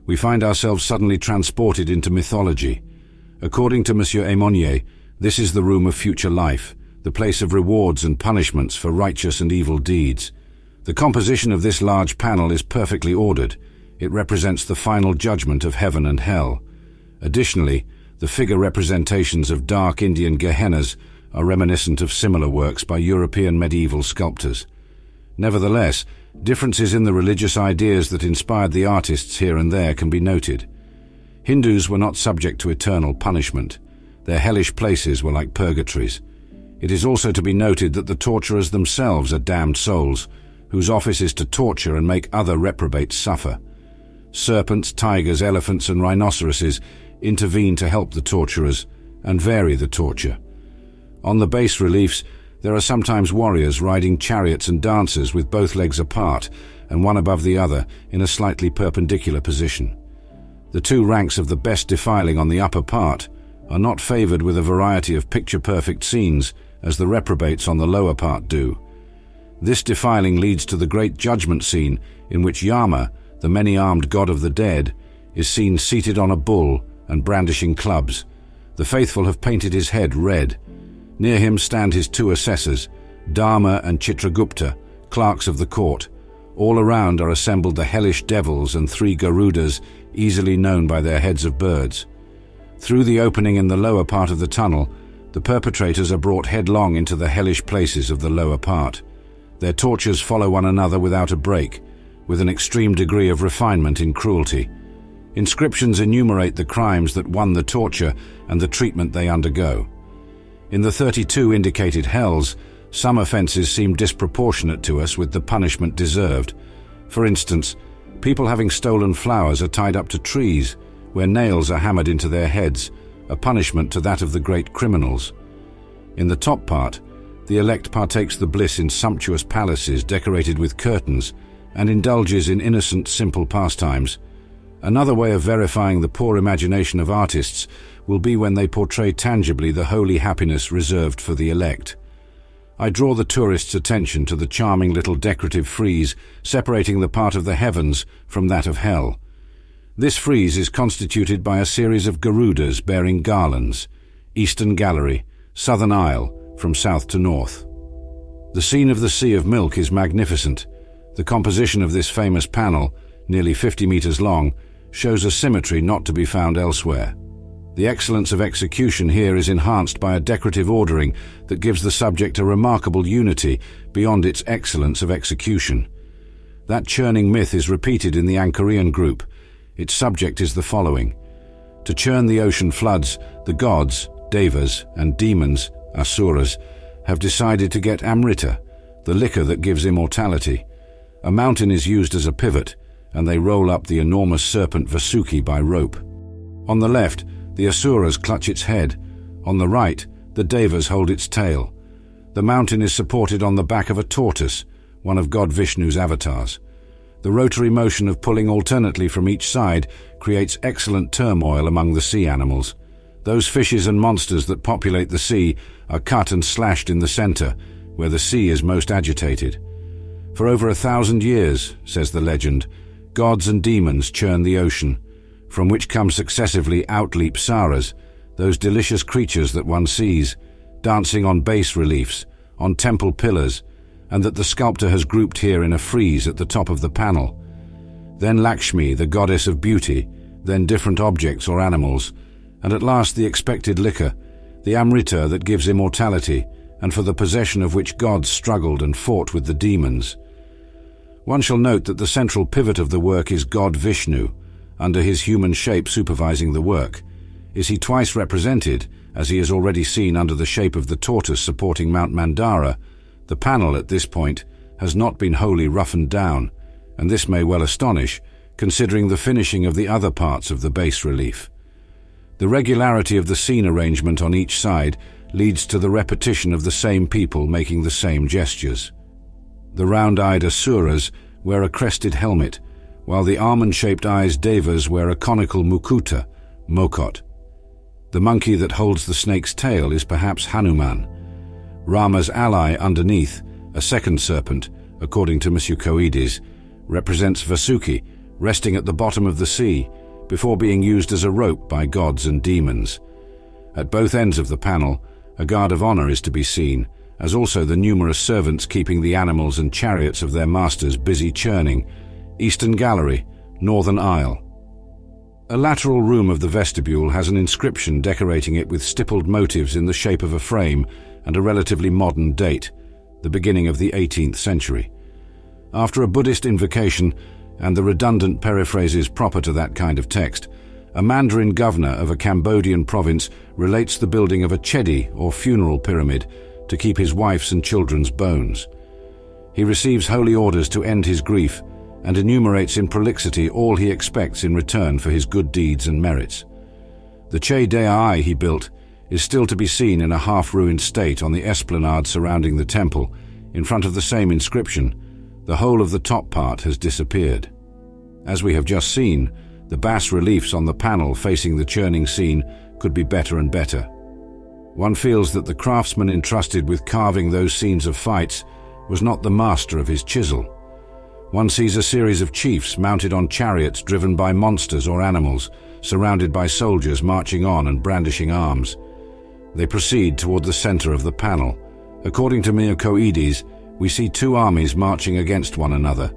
We find ourselves suddenly transported into mythology. According to Monsieur Aymonier, this is the room of future life, the place of rewards and punishments for righteous and evil deeds. The composition of this large panel is perfectly ordered. It represents the final judgment of heaven and hell. Additionally, the figure representations of dark Indian Gehennas are reminiscent of similar works by European medieval sculptors. Nevertheless, differences in the religious ideas that inspired the artists here and there can be noted. Hindus were not subject to eternal punishment. Their hellish places were like purgatories. It is also to be noted that the torturers themselves are damned souls, whose office is to torture and make other reprobates suffer. Serpents, tigers, elephants, and rhinoceroses intervene to help the torturers and vary the torture. On the bas reliefs, there are sometimes warriors riding chariots and dancers with both legs apart and one above the other in a slightly perpendicular position. The two ranks of the best defiling on the upper part are not favored with a variety of picture-perfect scenes as the reprobates on the lower part do. This defiling leads to the great judgment scene in which Yama, the many-armed god of the dead, is seen seated on a bull and brandishing clubs. The faithful have painted his head red. Near him stand his two assessors, Dharma and Chitragupta, clerks of the court. All around are assembled the hellish devils and 3 Garudas, easily known by their heads of birds. Through the opening in the lower part of the tunnel, the perpetrators are brought headlong into the hellish places of the lower part. Their tortures follow one another without a break, with an extreme degree of refinement in cruelty. Inscriptions enumerate the crimes that won the torture and the treatment they undergo. In the 32 indicated hells, some offences seem disproportionate to us with the punishment deserved. For instance, people having stolen flowers are tied up to trees, where nails are hammered into their heads, a punishment to that of the great criminals. In the top part, the elect partakes the bliss in sumptuous palaces decorated with curtains and indulges in innocent, simple pastimes. Another way of verifying the poor imagination of artists will be when they portray tangibly the holy happiness reserved for the elect. I draw the tourist's attention to the charming little decorative frieze separating the part of the heavens from that of hell. This frieze is constituted by a series of Garudas bearing garlands, Eastern Gallery, Southern Aisle, from south to north. The scene of the Sea of Milk is magnificent. The composition of this famous panel, nearly 50 meters long, shows a symmetry not to be found elsewhere. The excellence of execution here is enhanced by a decorative ordering that gives the subject a remarkable unity beyond its excellence of execution. That churning myth is repeated in the Angkorian group. Its subject is the following. To churn the ocean floods, the gods, devas, and demons, asuras, have decided to get amrita, the liquor that gives immortality. A mountain is used as a pivot, and they roll up the enormous serpent Vasuki by rope. On the left, the asuras clutch its head. On the right, the devas hold its tail. The mountain is supported on the back of a tortoise, one of God Vishnu's avatars. The rotary motion of pulling alternately from each side creates excellent turmoil among the sea animals. Those fishes and monsters that populate the sea are cut and slashed in the center, where the sea is most agitated. For over 1,000 years, says the legend, gods and demons churn the ocean, from which come successively outleap saras, those delicious creatures that one sees, dancing on bas reliefs, on temple pillars, and that the sculptor has grouped here in a frieze at the top of the panel. Then Lakshmi, the goddess of beauty, then different objects or animals, and at last the expected liquor, the amrita that gives immortality, and for the possession of which gods struggled and fought with the demons. One shall note that the central pivot of the work is God Vishnu, under his human shape supervising the work. Is he twice represented, as he is already seen under the shape of the tortoise supporting Mount Mandara? The panel at this point has not been wholly roughened down, and this may well astonish, considering the finishing of the other parts of the bas relief. The regularity of the scene arrangement on each side leads to the repetition of the same people making the same gestures. The round-eyed asuras wear a crested helmet, while the almond-shaped eyes devas wear a conical mukuta, mokot. The monkey that holds the snake's tail is perhaps Hanuman. Rama's ally underneath, a second serpent, according to Monsieur Coides, represents Vasuki, resting at the bottom of the sea, before being used as a rope by gods and demons. At both ends of the panel, a guard of honor is to be seen, as also the numerous servants keeping the animals and chariots of their masters busy churning. Eastern gallery, northern aisle. A lateral room of the vestibule has an inscription decorating it with stippled motifs in the shape of a frame and a relatively modern date, the beginning of the 18th century. After a Buddhist invocation and the redundant periphrases proper to that kind of text, a Mandarin governor of a Cambodian province relates the building of a chedi or funeral pyramid to keep his wife's and children's bones. He receives holy orders to end his grief and enumerates in prolixity all he expects in return for his good deeds and merits. The Che Deai he built is still to be seen in a half-ruined state on the esplanade surrounding the temple, in front of the same inscription. The whole of the top part has disappeared. As we have just seen, the bas-reliefs on the panel facing the churning scene could be better and better. One feels that the craftsman entrusted with carving those scenes of fights was not the master of his chisel. One sees a series of chiefs mounted on chariots driven by monsters or animals, surrounded by soldiers marching on and brandishing arms. They proceed toward the center of the panel. According to Coides, we see two armies marching against one another.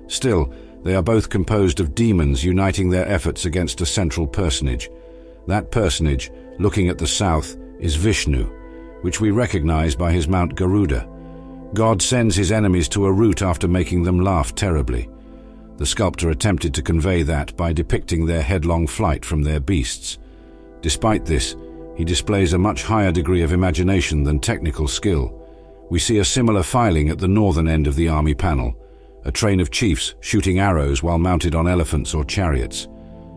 Still, they are both composed of demons uniting their efforts against a central personage. That personage, looking at the south, is Vishnu, which we recognize by his Mount Garuda. God sends his enemies to a rout after making them laugh terribly. The sculptor attempted to convey that by depicting their headlong flight from their beasts. Despite this, he displays a much higher degree of imagination than technical skill. We see a similar filing at the northern end of the army panel, a train of chiefs shooting arrows while mounted on elephants or chariots.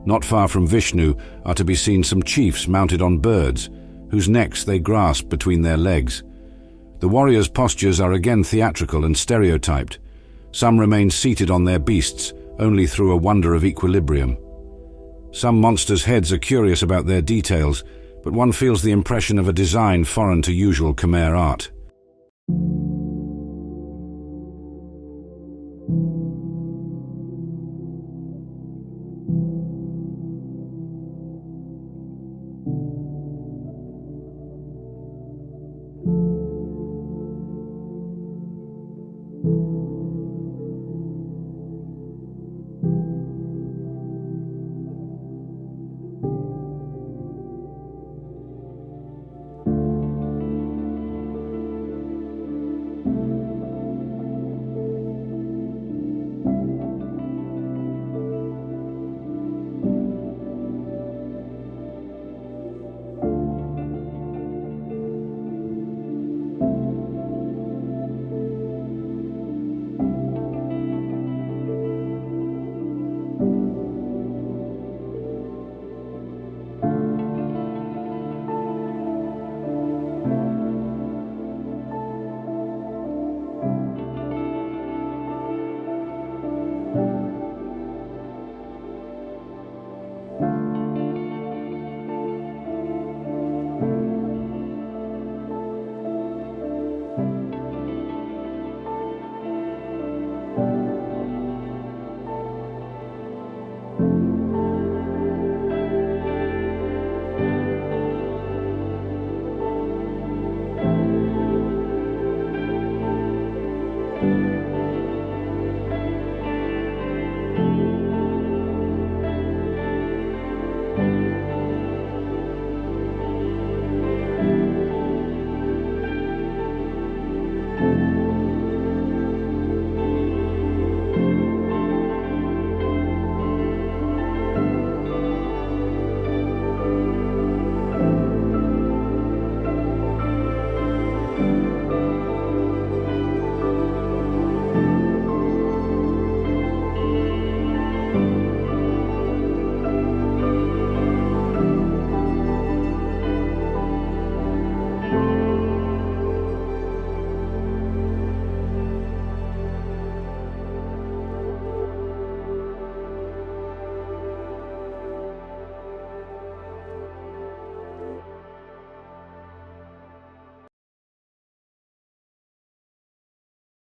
Not far from Vishnu are to be seen some chiefs mounted on birds, whose necks they grasp between their legs. The warriors' postures are again theatrical and stereotyped. Some remain seated on their beasts only through a wonder of equilibrium. Some monsters' heads are curious about their details, but one feels the impression of a design foreign to usual Khmer art.